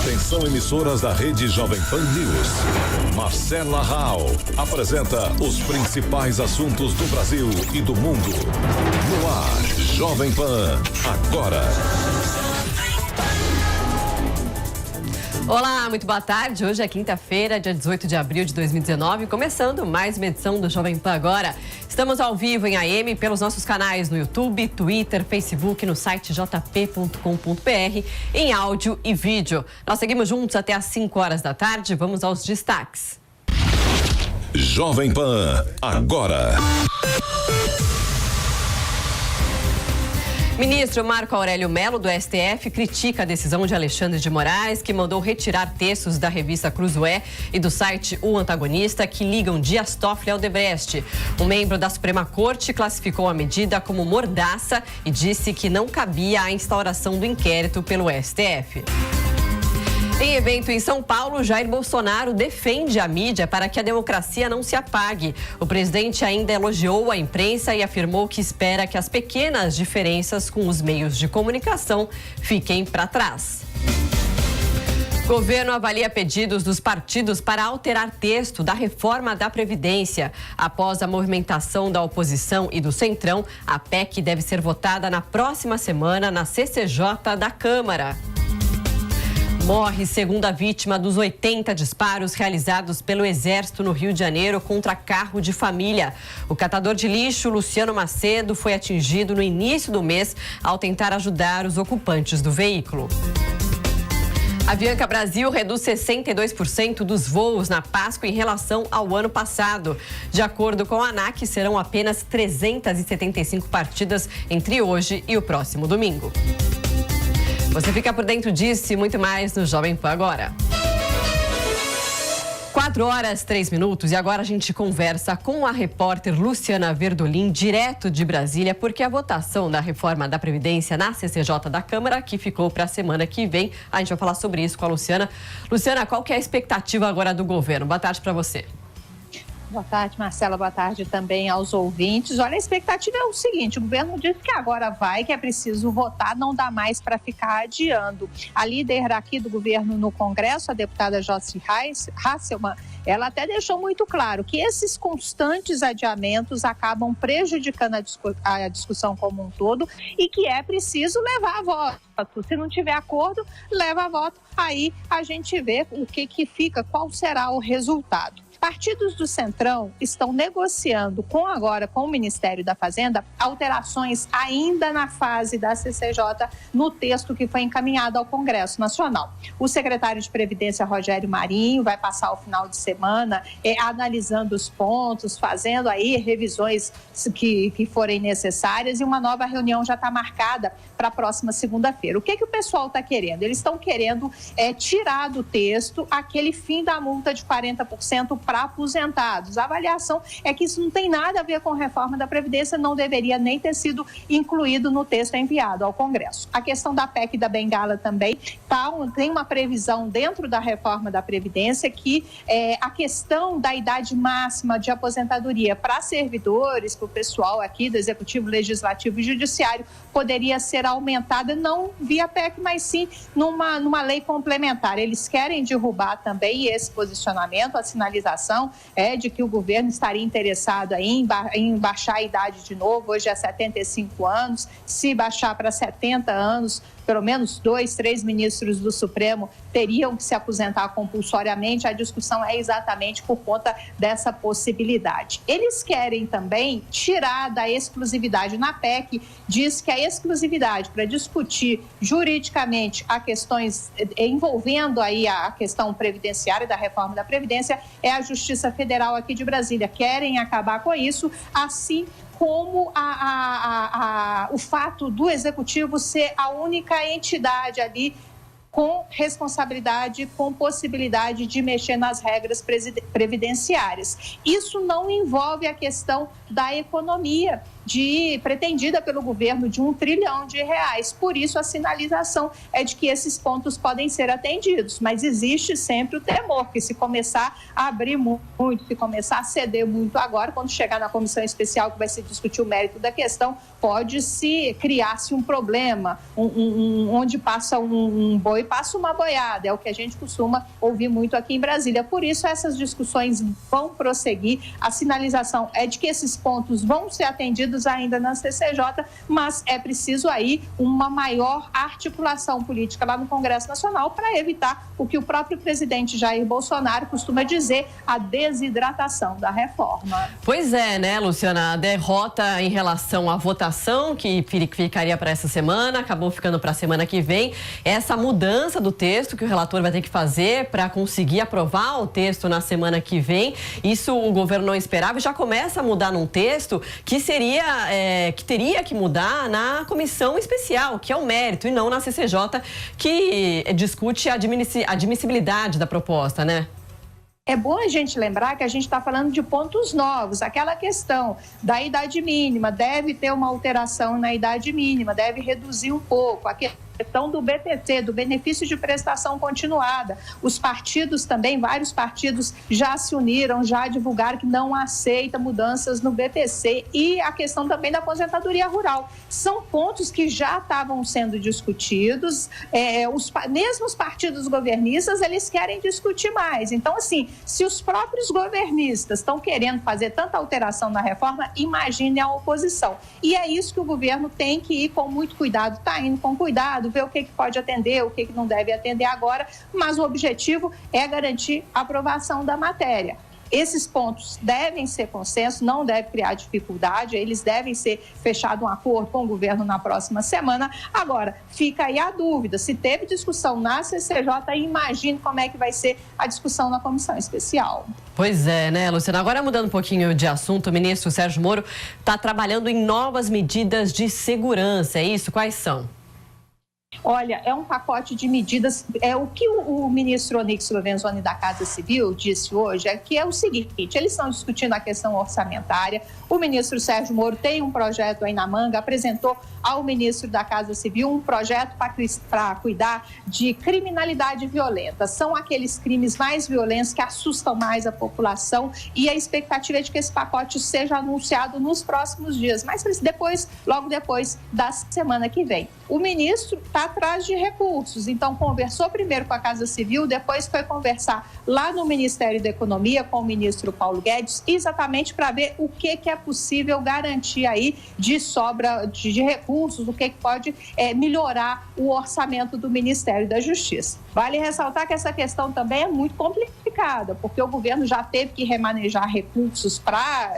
Atenção, emissoras da rede Jovem Pan News. Marcela Rau apresenta os principais assuntos do Brasil e do mundo. No ar, Jovem Pan, agora. Olá, muito boa tarde. Hoje é quinta-feira, dia 18 de abril de 2019, começando mais uma edição do Jovem Pan Agora. Estamos ao vivo em AM pelos nossos canais no YouTube, Twitter, Facebook, no site jp.com.br, em áudio e vídeo. Nós seguimos juntos até às 5 horas da tarde. Vamos aos destaques. Jovem Pan Agora. Ministro Marco Aurélio Mello, do STF, critica a decisão de Alexandre de Moraes, que mandou retirar textos da revista Cruzoé e do site O Antagonista, que ligam Dias Toffoli ao Odebrecht. Um membro da Suprema Corte classificou a medida como mordaça e disse que não cabia a instauração do inquérito pelo STF. Em evento em São Paulo, Jair Bolsonaro defende a mídia para que a democracia não se apague. O presidente ainda elogiou a imprensa e afirmou que espera que as pequenas diferenças com os meios de comunicação fiquem para trás. O governo avalia pedidos dos partidos para alterar texto da reforma da Previdência. Após a movimentação da oposição e do Centrão, a PEC deve ser votada na próxima semana na CCJ da Câmara. Morre segunda vítima dos 80 disparos realizados pelo Exército no Rio de Janeiro contra carro de família. O catador de lixo, Luciano Macedo, foi atingido no início do mês ao tentar ajudar os ocupantes do veículo. A Avianca Brasil reduz 62% dos voos na Páscoa em relação ao ano passado. De acordo com a ANAC, serão apenas 375 partidas entre hoje e o próximo domingo. Você fica por dentro disso e muito mais no Jovem Pan Agora. 4 horas, 3 minutos e agora a gente conversa com a repórter Luciana Verdolim, direto de Brasília, porque a votação da reforma da Previdência na CCJ da Câmara, que ficou para a semana que vem, a gente vai falar sobre isso com a Luciana. Luciana, qual que é a expectativa agora do governo? Boa tarde para você. Boa tarde, Marcela. Boa tarde também aos ouvintes. Olha, a expectativa é o seguinte, o governo disse que agora vai, que é preciso votar, não dá mais para ficar adiando. A líder aqui do governo no Congresso, a deputada Joyce Hasselmann, ela até deixou muito claro que esses constantes adiamentos acabam prejudicando a discussão como um todo e que é preciso levar a voto. Se não tiver acordo, leva a voto. Aí a gente vê o que fica, qual será o resultado. Partidos do Centrão estão negociando com o Ministério da Fazenda alterações ainda na fase da CCJ no texto que foi encaminhado ao Congresso Nacional. O secretário de Previdência, Rogério Marinho, vai passar o final de semana analisando os pontos, fazendo aí revisões que forem necessárias e uma nova reunião já está marcada para a próxima segunda-feira. O que o pessoal está querendo? Eles estão querendo tirar do texto aquele fim da multa de 40% para aposentados. A avaliação é que isso não tem nada a ver com a reforma da Previdência, não deveria nem ter sido incluído no texto enviado ao Congresso. A questão da PEC da Bengala também tem uma previsão dentro da reforma da Previdência que a questão da idade máxima de aposentadoria para servidores, para o pessoal aqui do Executivo, Legislativo e Judiciário, poderia ser aumentada, não via PEC, mas sim numa lei complementar. Eles querem derrubar também esse posicionamento, a sinalização de que o governo estaria interessado em baixar a idade de novo, hoje é 75 anos, se baixar para 70 anos, pelo menos 2, 3 ministros do Supremo teriam que se aposentar compulsoriamente. A discussão é exatamente por conta dessa possibilidade. Eles querem também tirar da exclusividade. Na PEC diz que a exclusividade para discutir juridicamente a questões envolvendo aí a questão previdenciária da reforma da Previdência é a Justiça Federal aqui de Brasília. Querem acabar com isso, assim como o fato do Executivo ser a única entidade ali com responsabilidade, com possibilidade de mexer nas regras previdenciárias. Isso não envolve a questão da economia. pretendida pelo governo de R$1 trilhão. Por isso, a sinalização é de que esses pontos podem ser atendidos, mas existe sempre o temor que, se começar a abrir muito, se começar a ceder muito agora, quando chegar na comissão especial que vai se discutir o mérito da questão, pode-se criar-se um problema, onde passa um boi, passa uma boiada, é o que a gente costuma ouvir muito aqui em Brasília. Por isso, essas discussões vão prosseguir. A sinalização é de que esses pontos vão ser atendidos ainda na CCJ, mas é preciso aí uma maior articulação política lá no Congresso Nacional para evitar o que o próprio presidente Jair Bolsonaro costuma dizer, a desidratação da reforma. Pois é, né, Luciana? A derrota em relação à votação, que ficaria para essa semana, acabou ficando para a semana que vem. Essa mudança do texto que o relator vai ter que fazer para conseguir aprovar o texto na semana que vem, isso o governo não esperava e já começa a mudar num texto que teria que mudar na comissão especial, que é o mérito, e não na CCJ, que discute a admissibilidade da proposta, né? É bom a gente lembrar que a gente está falando de pontos novos, aquela questão da idade mínima, deve ter uma alteração na idade mínima, deve reduzir um pouco, a questão do BPC, do benefício de prestação continuada. Os partidos também, vários partidos já se uniram, já divulgaram que não aceita mudanças no BPC, e a questão também da aposentadoria rural. São pontos que já estavam sendo discutidos, mesmo os partidos governistas, eles querem discutir mais. Então, assim, se os próprios governistas estão querendo fazer tanta alteração na reforma, imagine a oposição. E é isso que o governo tem que ir com muito cuidado, está indo com cuidado, ver o que pode atender, o que não deve atender agora, mas o objetivo é garantir a aprovação da matéria. Esses pontos devem ser consenso, não deve criar dificuldade, eles devem ser fechado um acordo com o governo na próxima semana. Agora, fica aí a dúvida, se teve discussão na CCJ, imagine como é que vai ser a discussão na comissão especial. Pois é, né, Luciana? Agora, mudando um pouquinho de assunto, o ministro Sérgio Moro está trabalhando em novas medidas de segurança, é isso? Quais são? Olha, é um pacote de medidas, o que o ministro Onyx Lorenzoni da Casa Civil disse hoje é que é o seguinte, eles estão discutindo a questão orçamentária, o ministro Sérgio Moro tem um projeto aí na manga, apresentou ao ministro da Casa Civil um projeto para cuidar de criminalidade violenta, são aqueles crimes mais violentos que assustam mais a população, e a expectativa é de que esse pacote seja anunciado nos próximos dias, mas logo depois da semana que vem. O ministro está atrás de recursos, então conversou primeiro com a Casa Civil, depois foi conversar lá no Ministério da Economia com o ministro Paulo Guedes, exatamente para ver o que é possível garantir aí de sobra de recursos, o que pode melhorar o orçamento do Ministério da Justiça. Vale ressaltar que essa questão também é muito complicada, porque o governo já teve que remanejar recursos para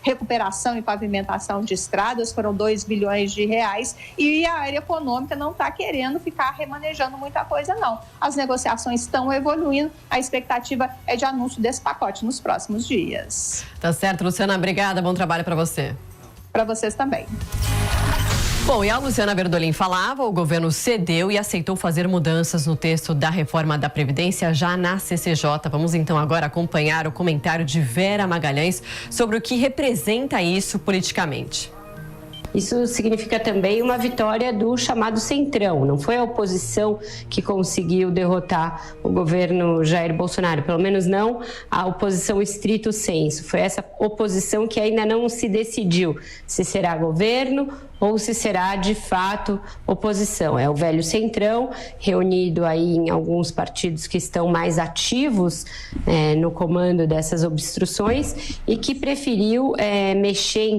recuperação e pavimentação de estradas, foram R$2 bilhões, e a área econômica não está querendo ficar remanejando muita coisa, não. As negociações estão evoluindo, a expectativa é de anúncio desse pacote nos próximos dias. Tá certo, Luciana, obrigada, bom trabalho para você. Para vocês também. Bom, e a Luciana Berdolim falava, o governo cedeu e aceitou fazer mudanças no texto da reforma da Previdência já na CCJ. Vamos então agora acompanhar o comentário de Vera Magalhães sobre o que representa isso politicamente. Isso significa também uma vitória do chamado Centrão. Não foi a oposição que conseguiu derrotar o governo Jair Bolsonaro, pelo menos não a oposição estrito sensu. Foi essa oposição que ainda não se decidiu se será governo ou se será de fato oposição. É o velho Centrão, reunido aí em alguns partidos que estão mais ativos no comando dessas obstruções e que preferiu mexer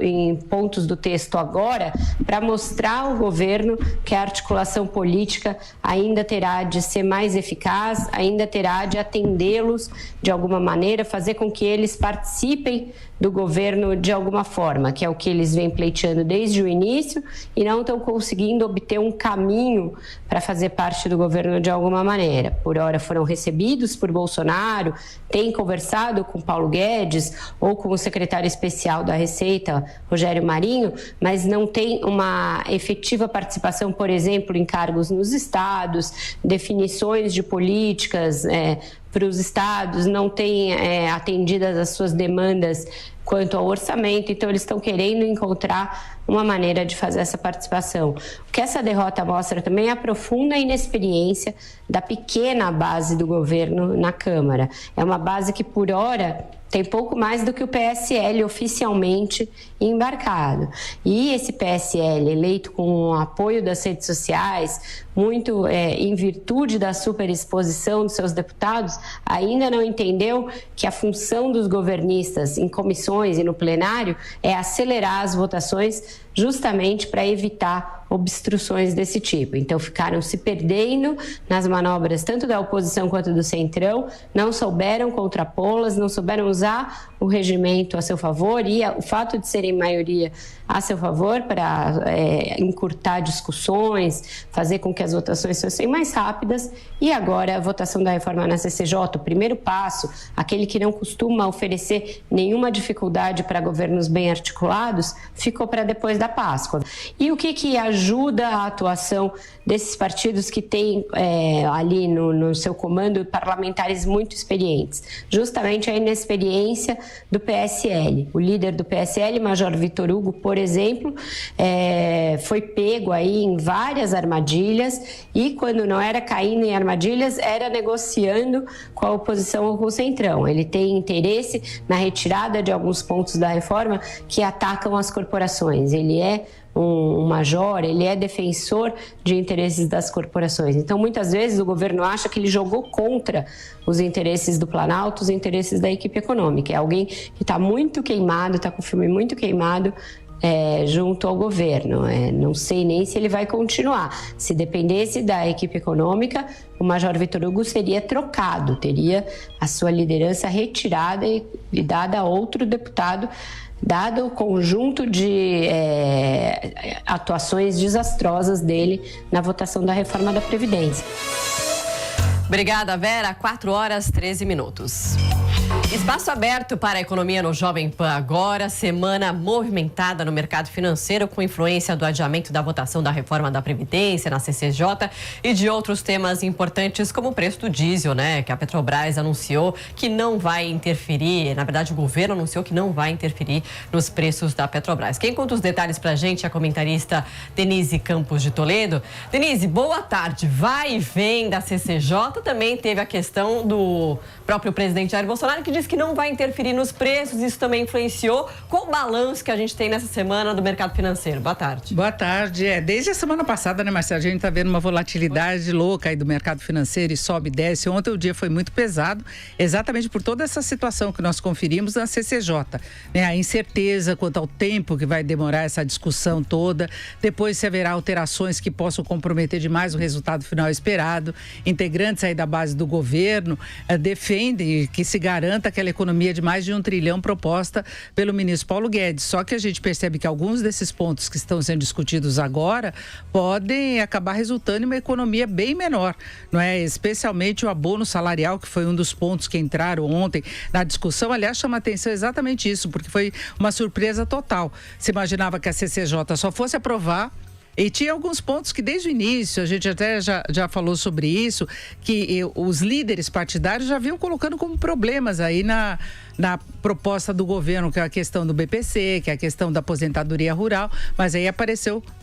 em pontos do texto agora para mostrar ao governo que a articulação política ainda terá de ser mais eficaz, ainda terá de atendê-los de alguma maneira, fazer com que eles participem do governo de alguma forma, que é o que eles vêm pleiteando desde o início e não estão conseguindo obter um caminho para fazer parte do governo de alguma maneira. Por hora foram recebidos por Bolsonaro, têm conversado com Paulo Guedes ou com o secretário especial da Receita, Rogério Marinho, mas não tem uma efetiva participação, por exemplo, em cargos nos estados, definições de políticas para os estados, não têm atendidas as suas demandas quanto ao orçamento, então eles estão querendo encontrar uma maneira de fazer essa participação. O que essa derrota mostra também é a profunda inexperiência da pequena base do governo na Câmara. É uma base que, por hora, tem pouco mais do que o PSL oficialmente embarcado. E esse PSL, eleito com o apoio das redes sociais, muito em virtude da superexposição dos seus deputados, ainda não entendeu que a função dos governistas em comissões e no plenário é acelerar as votações justamente para evitar obstruções desse tipo. Então, ficaram se perdendo nas manobras tanto da oposição quanto do Centrão, não souberam contrapô-las, não souberam usar o regimento a seu favor e o fato de serem maioria a seu favor para encurtar discussões, fazer com que as votações fossem mais rápidas. E agora a votação da reforma na CCJ, o primeiro passo, aquele que não costuma oferecer nenhuma dificuldade para governos bem articulados, ficou para depois da Páscoa. E o que ajuda a atuação desses partidos que têm ali no seu comando parlamentares muito experientes? Justamente a inexperiência do PSL. O líder do PSL, Major Vitor Hugo, por exemplo, foi pego aí em várias armadilhas e, quando não era caindo em armadilhas, era negociando com a oposição ou com o Centrão. Ele tem interesse na retirada de alguns pontos da reforma que atacam as corporações. Ele é um major, ele é defensor de interesses das corporações. Então, muitas vezes, o governo acha que ele jogou contra os interesses do Planalto, os interesses da equipe econômica. É alguém que está muito queimado, está com o filme muito queimado, junto ao governo. Não sei nem se ele vai continuar. Se dependesse da equipe econômica, o Major Vitor Hugo seria trocado, teria a sua liderança retirada e dada a outro deputado, dado o conjunto de atuações desastrosas dele na votação da reforma da Previdência. Obrigada, Vera. 4h13. Espaço aberto para a economia no Jovem Pan agora. Semana movimentada no mercado financeiro com influência do adiamento da votação da reforma da Previdência na CCJ e de outros temas importantes como o preço do diesel, né? Que a Petrobras anunciou que não vai interferir. Na verdade, o governo anunciou que não vai interferir nos preços da Petrobras. Quem conta os detalhes pra gente é a comentarista Denise Campos de Toledo. Denise, boa tarde. Vai e vem da CCJ. Também teve a questão do próprio presidente Jair Bolsonaro, que disse que não vai interferir nos preços. Isso também influenciou. Qual o balanço que a gente tem nessa semana do mercado financeiro? Boa tarde. Boa tarde. Desde a semana passada, né, Marcelo? A gente está vendo uma volatilidade louca aí do mercado financeiro e sobe e desce. Ontem o dia foi muito pesado, exatamente por toda essa situação que nós conferimos na CCJ. Né? A incerteza quanto ao tempo que vai demorar essa discussão toda. Depois, se haverá alterações que possam comprometer demais o resultado final esperado. Integrantes aí da base do governo defendem que se garanta aquela economia de mais de 1 trilhão proposta pelo ministro Paulo Guedes. Só que a gente percebe que alguns desses pontos que estão sendo discutidos agora podem acabar resultando em uma economia bem menor, não é? Especialmente o abono salarial, que foi um dos pontos que entraram ontem na discussão. Aliás, chama atenção exatamente isso, porque foi uma surpresa total. Se imaginava que a CCJ só fosse aprovar. E tinha alguns pontos que desde o início, a gente até já falou sobre isso, que os líderes partidários já vinham colocando como problemas aí na proposta do governo, que é a questão do BPC, que é a questão da aposentadoria rural, mas aí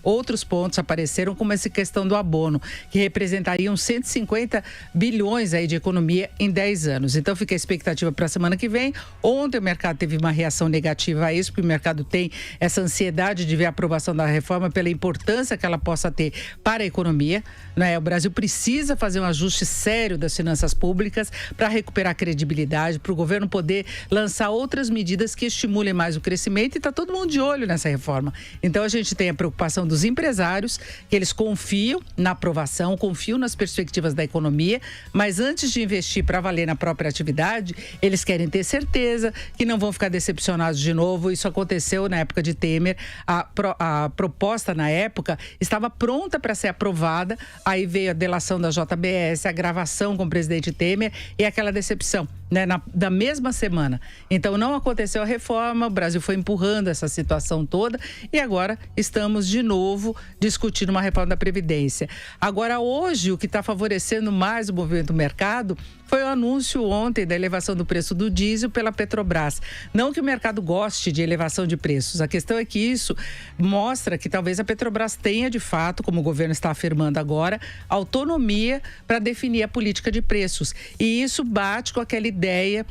outros pontos apareceram, como essa questão do abono, que representariam 150 bilhões aí de economia em 10 anos. Então fica a expectativa para a semana que vem. Ontem o mercado teve uma reação negativa a isso, porque o mercado tem essa ansiedade de ver a aprovação da reforma pela importância que ela possa ter para a economia, né? O Brasil precisa fazer um ajuste sério das finanças públicas para recuperar a credibilidade, para o governo poder lançar outras medidas que estimulem mais o crescimento, e está todo mundo de olho nessa reforma. Então a gente tem a preocupação dos empresários, que eles confiam na aprovação, confiam nas perspectivas da economia, mas antes de investir para valer na própria atividade, eles querem ter certeza que não vão ficar decepcionados de novo. Isso aconteceu na época de Temer. A proposta na época estava pronta para ser aprovada, aí veio a delação da JBS, a gravação com o presidente Temer e aquela decepção. né, da mesma semana. Então, não aconteceu a reforma, o Brasil foi empurrando essa situação toda e agora estamos de novo discutindo uma reforma da Previdência. Agora, hoje, o que está favorecendo mais o movimento do mercado foi o anúncio ontem da elevação do preço do diesel pela Petrobras. Não que o mercado goste de elevação de preços, a questão é que isso mostra que talvez a Petrobras tenha, de fato, como o governo está afirmando agora, autonomia para definir a política de preços. E isso bate com aquela ideia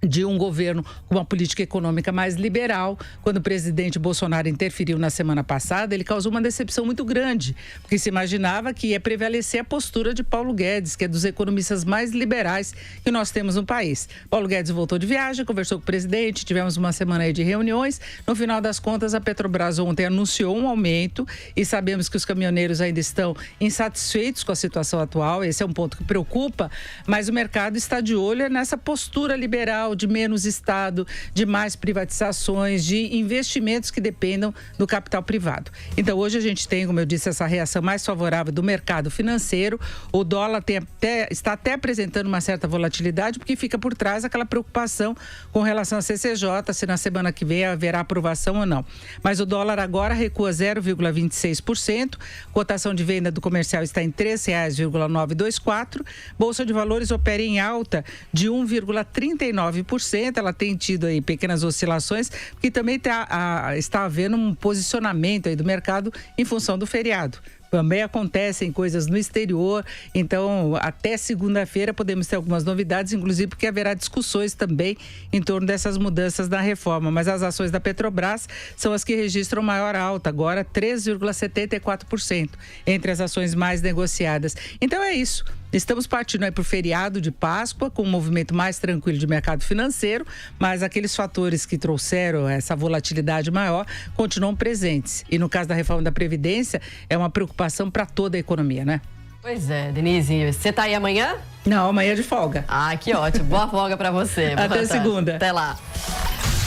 de um governo com uma política econômica mais liberal. Quando o presidente Bolsonaro interferiu na semana passada, ele causou uma decepção muito grande, porque se imaginava que ia prevalecer a postura de Paulo Guedes, que é dos economistas mais liberais que nós temos no país. Paulo Guedes voltou de viagem, conversou com o presidente, tivemos uma semana aí de reuniões. No final das contas, a Petrobras ontem anunciou um aumento e sabemos que os caminhoneiros ainda estão insatisfeitos com a situação atual. Esse é um ponto que preocupa, mas o mercado está de olho nessa postura liberal de menos Estado, de mais privatizações, de investimentos que dependam do capital privado. Então, hoje a gente tem, como eu disse, essa reação mais favorável do mercado financeiro. O dólar está até apresentando uma certa volatilidade, porque fica por trás aquela preocupação com relação à CCJ, se na semana que vem haverá aprovação ou não. Mas o dólar agora recua 0,26%, cotação de venda do comercial está em R$ 3,924, Bolsa de Valores opera em alta de 1,39%. Ela tem tido aí pequenas oscilações, porque também está havendo um posicionamento aí do mercado em função do feriado. Também acontecem coisas no exterior, então até segunda-feira podemos ter algumas novidades, inclusive porque haverá discussões também em torno dessas mudanças da reforma. Mas as ações da Petrobras são as que registram maior alta, agora 3,74% entre as ações mais negociadas. Então é isso. Estamos partindo aí para o feriado de Páscoa, com um movimento mais tranquilo de mercado financeiro, mas aqueles fatores que trouxeram essa volatilidade maior continuam presentes. E no caso da reforma da Previdência, é uma preocupação para toda a economia, né? Pois é, Denise, você tá aí amanhã? Não, amanhã é de folga. Ah, que ótimo. Boa folga para você. Até segunda. Até lá.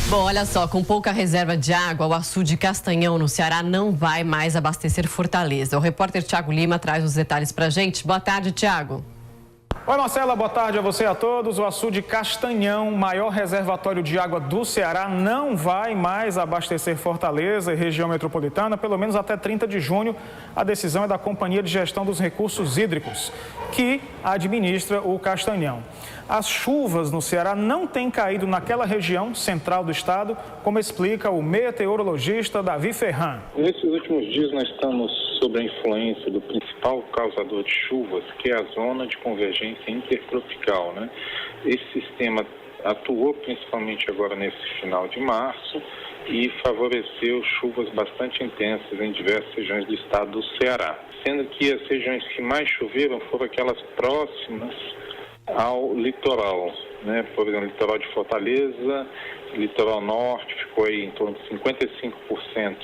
Bom, olha só, com pouca reserva de água, o açude Castanhão, no Ceará, não vai mais abastecer Fortaleza. O repórter Tiago Lima traz os detalhes pra gente. Boa tarde, Tiago. Oi, Marcela, boa tarde a você e a todos. O açude Castanhão, maior reservatório de água do Ceará, não vai mais abastecer Fortaleza e região metropolitana, pelo menos até 30 de junho. A decisão é da Companhia de Gestão dos Recursos Hídricos, que administra o Castanhão. As chuvas no Ceará não têm caído naquela região central do estado, como explica o meteorologista Davi Ferran. Nesses últimos dias nós estamos sob a influência do principal causador de chuvas, que é a zona de convergência intertropical, né? Esse sistema atuou principalmente agora nesse final de março e favoreceu chuvas bastante intensas em diversas regiões do estado do Ceará, sendo que as regiões que mais choveram foram aquelas próximas ao litoral, né? Por exemplo, litoral de Fortaleza, litoral norte ficou aí em torno de 55%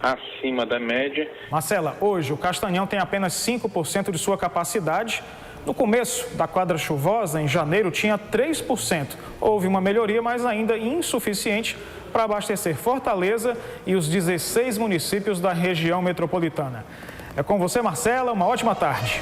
acima da média. Marcela, hoje o Castanhão tem apenas 5% de sua capacidade. No começo da quadra chuvosa, em janeiro, tinha 3%. Houve uma melhoria, mas ainda insuficiente para abastecer Fortaleza e os 16 municípios da região metropolitana. É com você, Marcela. Uma ótima tarde.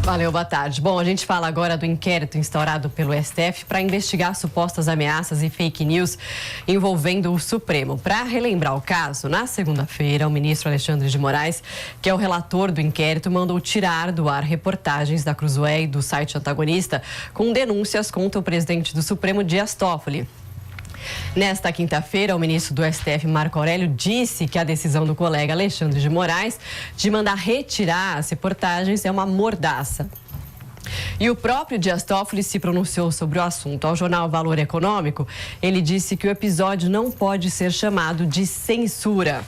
Valeu, boa tarde. Bom, a gente fala agora do inquérito instaurado pelo STF para investigar supostas ameaças e fake news envolvendo o Supremo. Para relembrar o caso, na segunda-feira, o ministro Alexandre de Moraes, que é o relator do inquérito, mandou tirar do ar reportagens da Cruzoé e do site Antagonista com denúncias contra o presidente do Supremo, Dias Toffoli. Nesta quinta-feira, o ministro do STF, Marco Aurélio, disse que a decisão do colega Alexandre de Moraes de mandar retirar as reportagens é uma mordaça. E o próprio Dias Toffoli se pronunciou sobre o assunto. Ao jornal Valor Econômico, ele disse que o episódio não pode ser chamado de censura.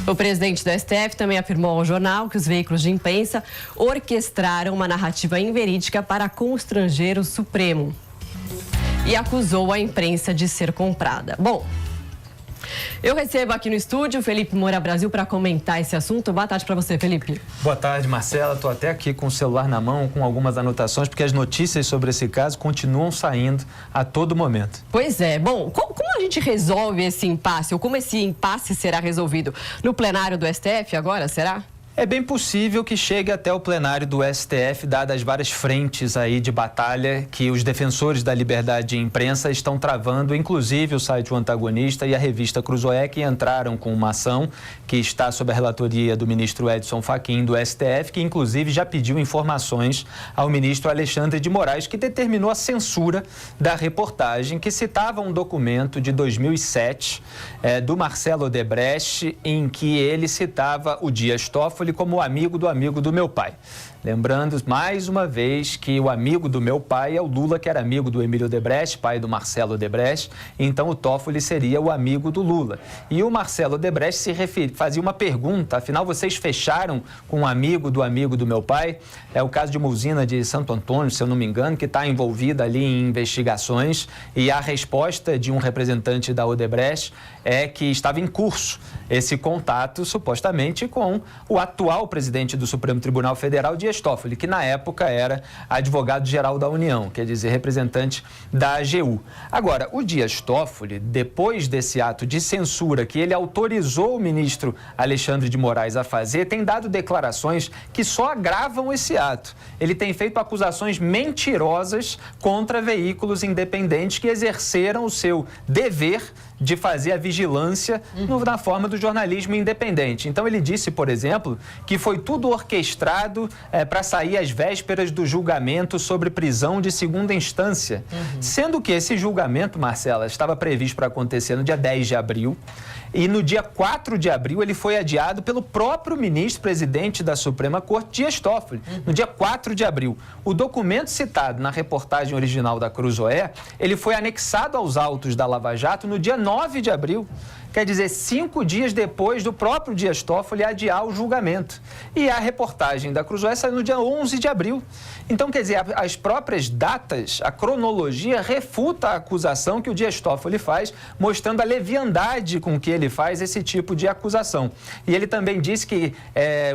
O presidente do STF também afirmou ao jornal que os veículos de imprensa orquestraram uma narrativa inverídica para constranger o Supremo e acusou a imprensa de ser comprada. Bom, eu recebo aqui no estúdio o Felipe Moura Brasil para comentar esse assunto. Boa tarde para você, Felipe. Boa tarde, Marcela. Estou até aqui com o celular na mão, com algumas anotações, porque as notícias sobre esse caso continuam saindo a todo momento. Pois é. Bom, como a gente resolve esse impasse? Ou como esse impasse será resolvido? No plenário do STF agora, será? É bem possível que chegue até o plenário do STF, dadas as várias frentes aí de batalha que os defensores da liberdade de imprensa estão travando, inclusive o site O Antagonista e a revista Cruzoé, que entraram com uma ação que está sob a relatoria do ministro Edson Fachin do STF, que inclusive já pediu informações ao ministro Alexandre de Moraes, que determinou a censura da reportagem que citava um documento de 2007 do Marcelo Odebrecht, em que ele citava o Dias Toffoli como amigo do meu pai. Lembrando, mais uma vez, que o amigo do meu pai é o Lula, que era amigo do Emílio Odebrecht, pai do Marcelo Odebrecht, então o Toffoli seria o amigo do Lula. E o Marcelo Odebrecht fazia uma pergunta, afinal vocês fecharam com um amigo do meu pai? É o caso de uma usina de Santo Antônio, se eu não me engano, que está envolvida ali em investigações, e a resposta de um representante da Odebrecht é que estava em curso esse contato, supostamente, com o atual presidente do Supremo Tribunal Federal, Dias Toffoli, que na época era advogado-geral da União, quer dizer, representante da AGU. Agora, o Dias Toffoli, depois desse ato de censura que ele autorizou o ministro Alexandre de Moraes a fazer, tem dado declarações que só agravam esse ato. Ele tem feito acusações mentirosas contra veículos independentes que exerceram o seu dever de fazer a vigilância na forma do jornalismo independente. Então ele disse, por exemplo, que foi tudo orquestrado para sair às vésperas do julgamento sobre prisão de segunda instância. Sendo que esse julgamento, Marcela, estava previsto para acontecer no dia 10 de abril e no dia 4 de abril ele foi adiado pelo próprio ministro-presidente da Suprema Corte, Dias Toffoli, no dia 4 de abril. O documento citado na reportagem original da Cruzoé, ele foi anexado aos autos da Lava Jato no dia 9 de abril. Quer dizer, 5 dias depois do próprio Dias Toffoli adiar o julgamento. E a reportagem da Cruzoé saiu no dia 11 de abril. Então, quer dizer, as próprias datas, a cronologia refuta a acusação que o Dias Toffoli faz, mostrando a leviandade com que ele faz esse tipo de acusação. E ele também disse que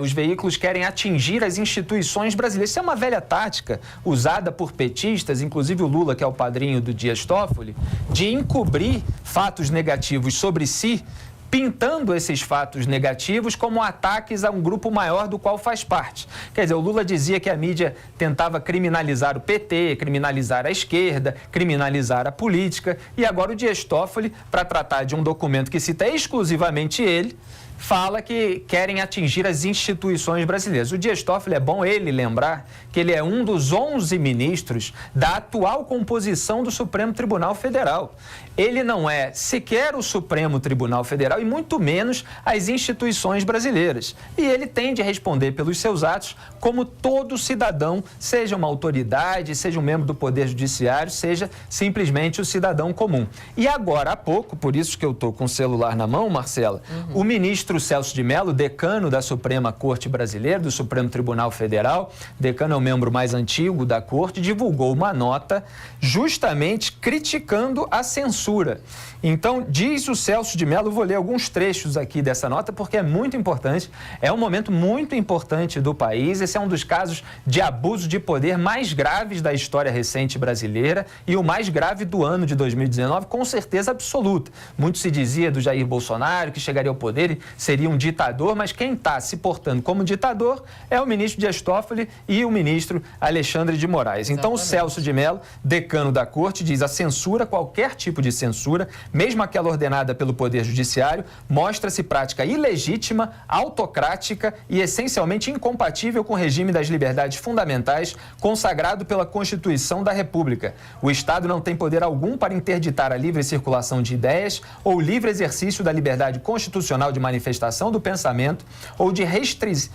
os veículos querem atingir as instituições brasileiras. Isso é uma velha tática usada por petistas, inclusive o Lula, que é o padrinho do Dias Toffoli, de encobrir fatos negativos sobre si, pintando esses fatos negativos como ataques a um grupo maior do qual faz parte. Quer dizer, o Lula dizia que a mídia tentava criminalizar o PT, criminalizar a esquerda, criminalizar a política, e agora o Dias Toffoli, para tratar de um documento que cita exclusivamente ele, fala que querem atingir as instituições brasileiras. O Dias Toffoli, é bom ele lembrar que ele é um dos 11 ministros da atual composição do Supremo Tribunal Federal. Ele não é sequer o Supremo Tribunal Federal e muito menos as instituições brasileiras. E ele tem de responder pelos seus atos como todo cidadão, seja uma autoridade, seja um membro do Poder Judiciário, seja simplesmente o cidadão comum. E agora há pouco, por isso que eu estou com o celular na mão, Marcela, o ministro Celso de Mello, decano da Suprema Corte Brasileira, do Supremo Tribunal Federal, decano é o membro mais antigo da Corte, divulgou uma nota justamente criticando a censura. Então, diz o Celso de Mello, vou ler alguns trechos aqui dessa nota, porque é muito importante, é um momento muito importante do país, esse é um dos casos de abuso de poder mais graves da história recente brasileira e o mais grave do ano de 2019, com certeza absoluta. Muito se dizia do Jair Bolsonaro, que chegaria ao poder e seria um ditador, mas quem está se portando como ditador é o ministro Dias Toffoli e o ministro Alexandre de Moraes. Então, o Celso de Mello, decano da Corte, diz: a censura, qualquer tipo de censura, mesmo aquela ordenada pelo Poder Judiciário, mostra-se prática ilegítima, autocrática e essencialmente incompatível com o regime das liberdades fundamentais consagrado pela Constituição da República. O Estado não tem poder algum para interditar a livre circulação de ideias ou livre exercício da liberdade constitucional de manifestação do pensamento ou de restringir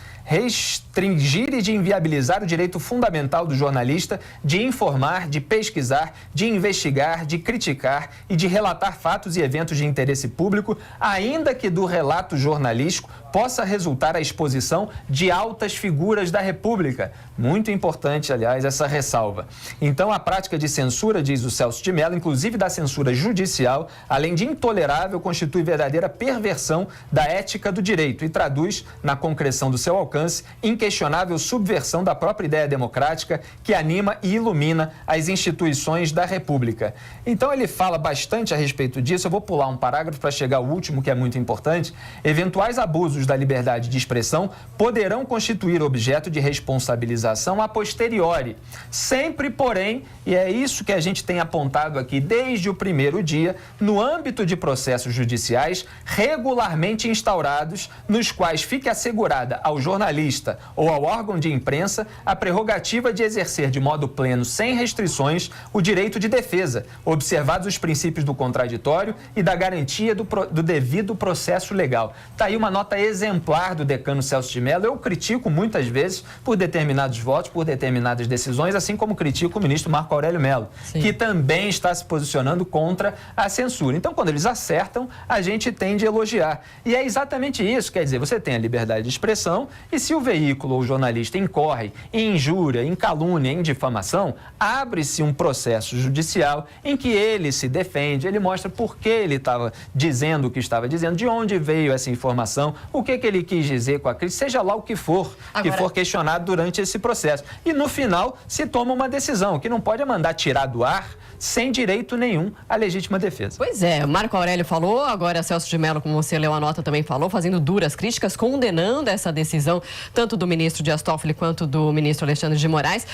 e de inviabilizar o direito fundamental do jornalista de informar, de pesquisar, de investigar, de criticar e de relatar fatos e eventos de interesse público, ainda que do relato jornalístico possa resultar a exposição de altas figuras da República. Muito importante, aliás, essa ressalva. Então, a prática de censura, diz o Celso de Mello, inclusive da censura judicial, além de intolerável, constitui verdadeira perversão da ética do direito e traduz, na concreção do seu alcance, inquestionável subversão da própria ideia democrática que anima e ilumina as instituições da República. Então ele fala bastante a respeito disso. Eu vou pular um parágrafo para chegar ao último, que é muito importante. Eventuais abusos da liberdade de expressão poderão constituir objeto de responsabilização a posteriori. Sempre, porém, e é isso que a gente tem apontado aqui desde o primeiro dia, no âmbito de processos judiciais regularmente instaurados, nos quais fique assegurada ao jornalista ou ao órgão de imprensa a prerrogativa de exercer de modo pleno, sem restrições, o direito de defesa, observados os princípios do contraditório e da garantia do devido processo legal. Está aí uma nota exemplar do decano Celso de Mello. Eu critico muitas vezes por determinados votos, por determinadas decisões, assim como critico o ministro Marco Aurélio Mello, que também está se posicionando contra a censura. Então, quando eles acertam, a gente tende a elogiar. E é exatamente isso, quer dizer, você tem a liberdade de expressão e se o veículo ou o jornalista incorre em injúria, em calúnia, em difamação, abre-se um processo judicial em que ele se defende, ele mostra por que ele estava dizendo o que estava dizendo, de onde veio essa informação, o que ele quis dizer com a crítica, seja lá o que for, que for questionado durante esse processo. E no final se toma uma decisão, que não pode mandar tirar do ar sem direito nenhum à legítima defesa. Pois é, Marco Aurélio falou, agora Celso de Mello, como você leu a nota, também falou, fazendo duras críticas, condenando essa decisão, tanto do ministro Dias Toffoli quanto do ministro Alexandre de Moraes.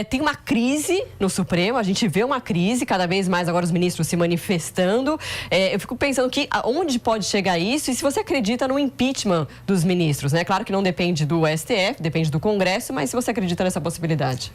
Tem uma crise no Supremo, a gente vê uma crise, cada vez mais agora os ministros se manifestando. Eu fico pensando que onde pode chegar isso e se você acredita no impeachment dos ministros, né? Claro que não depende do STF, depende do Congresso, mas se você acredita nessa possibilidade.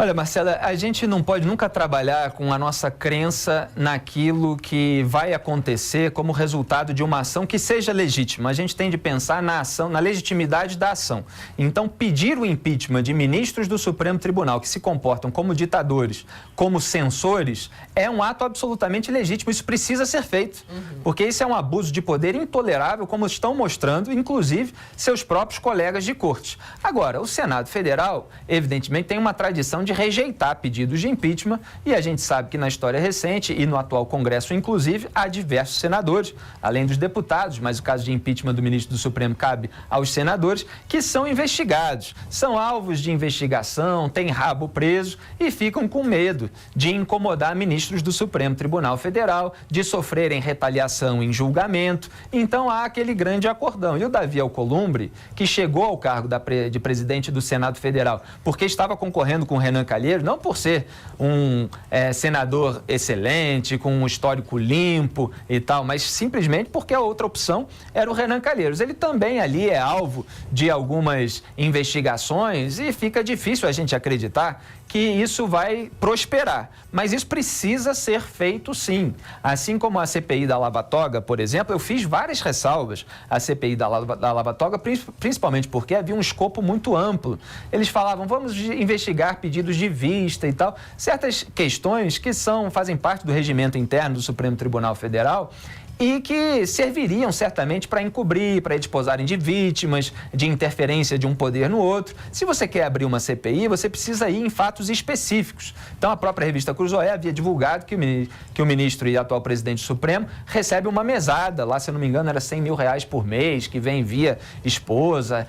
Olha, Marcela, a gente não pode nunca trabalhar com a nossa crença naquilo que vai acontecer como resultado de uma ação que seja legítima. A gente tem de pensar na ação, na legitimidade da ação. Então, pedir o impeachment de ministros do Supremo Tribunal que se comportam como ditadores, como censores, é um ato absolutamente legítimo. Isso precisa ser feito, porque isso é um abuso de poder intolerável, como estão mostrando, inclusive, seus próprios colegas de corte. Agora, o Senado Federal, evidentemente, tem uma tradição de rejeitar pedidos de impeachment e a gente sabe que na história recente e no atual Congresso, inclusive, há diversos senadores, além dos deputados, mas o caso de impeachment do ministro do Supremo cabe aos senadores, que são investigados, são alvos de investigação, têm rabo preso e ficam com medo de incomodar ministros do Supremo Tribunal Federal, de sofrerem retaliação em julgamento. Então há aquele grande acordão. E o Davi Alcolumbre, que chegou ao cargo de presidente do Senado Federal porque estava concorrendo com Renan Calheiros, não por ser um senador excelente, com um histórico limpo e tal, mas simplesmente porque a outra opção era o Renan Calheiros. Ele também ali é alvo de algumas investigações e fica difícil a gente acreditar que isso vai prosperar. Mas isso precisa ser feito sim. Assim como a CPI da Lava Toga, por exemplo, eu fiz várias ressalvas à CPI da Lava Toga, principalmente porque havia um escopo muito amplo. Eles falavam, vamos investigar pedidos de vista e tal. Certas questões que fazem parte do regimento interno do Supremo Tribunal Federal e que serviriam certamente para encobrir, para eles posarem de vítimas, de interferência de um poder no outro. Se você quer abrir uma CPI, você precisa ir em fatos específicos. Então, a própria revista Cruzoé havia divulgado que o ministro e atual presidente do Supremo recebe uma mesada, lá, se eu não me engano, era R$100 mil por mês, que vem via esposa.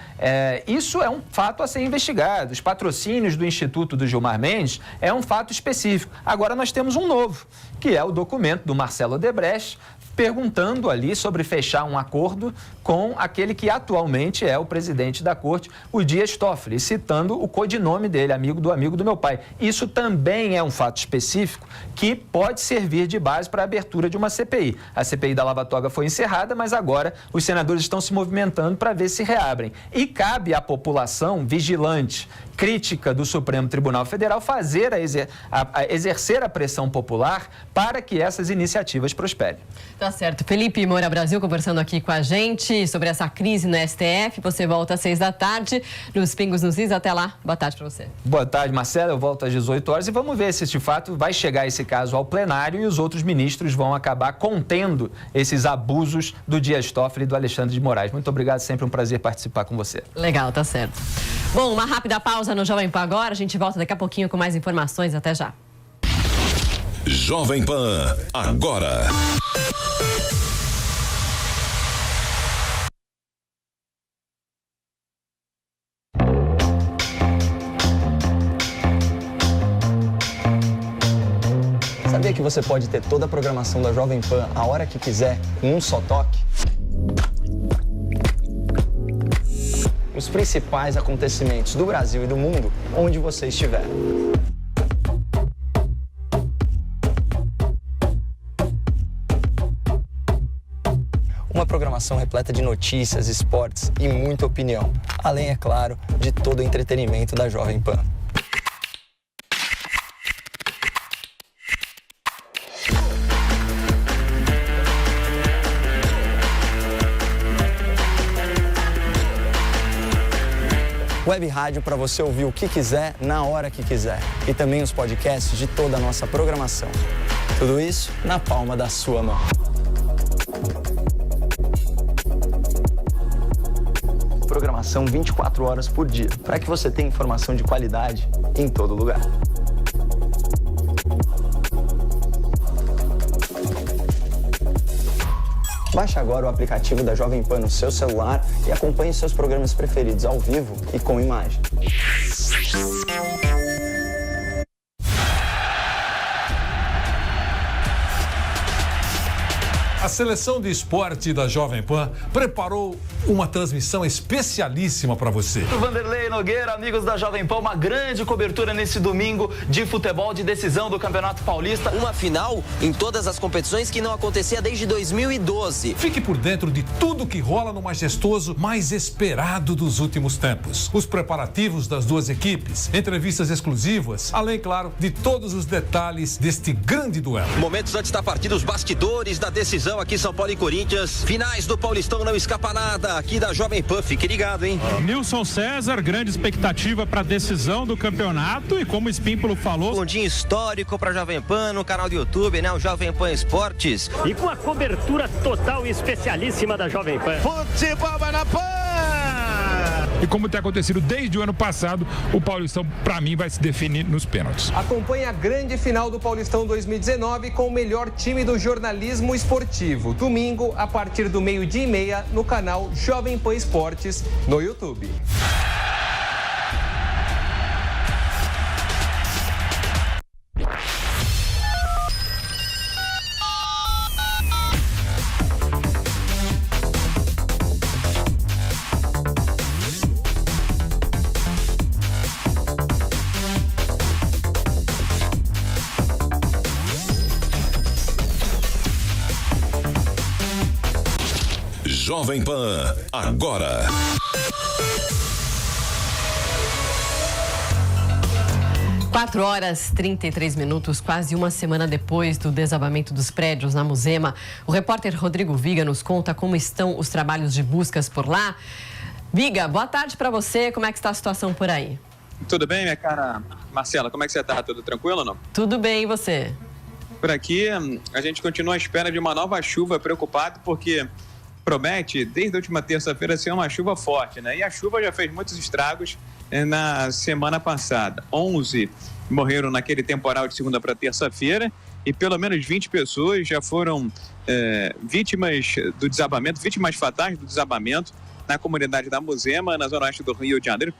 Isso é um fato a ser investigado. Os patrocínios do Instituto do Gilmar Mendes é um fato específico. Agora, nós temos um novo, que é o documento do Marcelo Odebrecht, perguntando ali sobre fechar um acordo com aquele que atualmente é o presidente da corte, o Dias Toffoli, citando o codinome dele, amigo do meu pai. Isso também é um fato específico que pode servir de base para a abertura de uma CPI. A CPI da Lava Toga foi encerrada, mas agora os senadores estão se movimentando para ver se reabrem. E cabe à população vigilante, crítica do Supremo Tribunal Federal, exercer a pressão popular para que essas iniciativas prosperem. Tá certo. Felipe Moura Brasil conversando aqui com a gente sobre essa crise no STF. Você volta às 18h nos Pingos nos Is. Até lá. Boa tarde para você. Boa tarde, Marcela. Eu volto às 18 horas e vamos ver se de fato vai chegar esse caso ao plenário e os outros ministros vão acabar contendo esses abusos do Dias Toffoli e do Alexandre de Moraes. Muito obrigado, sempre um prazer participar com você. Legal, tá certo. Bom, uma rápida pausa no Jovem Pan agora. A gente volta daqui a pouquinho com mais informações. Até já. Jovem Pan, agora. Sabia que você pode ter toda a programação da Jovem Pan a hora que quiser, com um só toque? Os principais acontecimentos do Brasil e do mundo, onde você estiver. Uma programação repleta de notícias, esportes e muita opinião. Além, é claro, de todo o entretenimento da Jovem Pan. Web rádio para você ouvir o que quiser, na hora que quiser. E também os podcasts de toda a nossa programação. Tudo isso na palma da sua mão. Programação 24 horas por dia, para que você tenha informação de qualidade em todo lugar. Baixe agora o aplicativo da Jovem Pan no seu celular e acompanhe seus programas preferidos ao vivo e com imagem. A seleção de esporte da Jovem Pan preparou uma transmissão especialíssima para você. Vanderlei Nogueira, amigos da Jovem Pan, uma grande cobertura nesse domingo de futebol de decisão do Campeonato Paulista. Uma final em todas as competições que não acontecia desde 2012. Fique por dentro de tudo que rola no majestoso mais esperado dos últimos tempos. Os preparativos das duas equipes, entrevistas exclusivas, além, claro, de todos os detalhes deste grande duelo. Momentos antes da partida, os bastidores da decisão aqui São Paulo e Corinthians. Finais do Paulistão, não escapa nada aqui da Jovem Pan. Fique ligado, hein? Nilson César, grande expectativa para a decisão do campeonato e como o Espímpolo falou... Um dia histórico para a Jovem Pan no canal do YouTube, né? O Jovem Pan Esportes. E com a cobertura total e especialíssima da Jovem Pan. Futebol vai na Pan! E como tem acontecido desde o ano passado, o Paulistão, para mim, vai se definir nos pênaltis. Acompanhe a grande final do Paulistão 2019 com o melhor time do jornalismo esportivo. Domingo, a partir do 12:30, no canal Jovem Pan Esportes, no YouTube. Jovem Pan, agora. Quatro horas 33 minutos, quase uma semana depois do desabamento dos prédios na Muzema, o repórter Rodrigo Viga nos conta como estão os trabalhos de buscas por lá. Viga, boa tarde para você, como é que está a situação por aí? Tudo bem, minha cara Marcela, como é que você está? Tudo tranquilo ou não? Tudo bem, e você? Por aqui, a gente continua à espera de uma nova chuva, preocupado porque promete, desde a última terça-feira, ser uma chuva forte, né? E a chuva já fez muitos estragos na semana passada. 11 morreram naquele temporal de segunda para terça-feira e pelo menos 20 pessoas já foram vítimas do desabamento, vítimas fatais do desabamento na comunidade da Muzema, na zona oeste do Rio de Janeiro.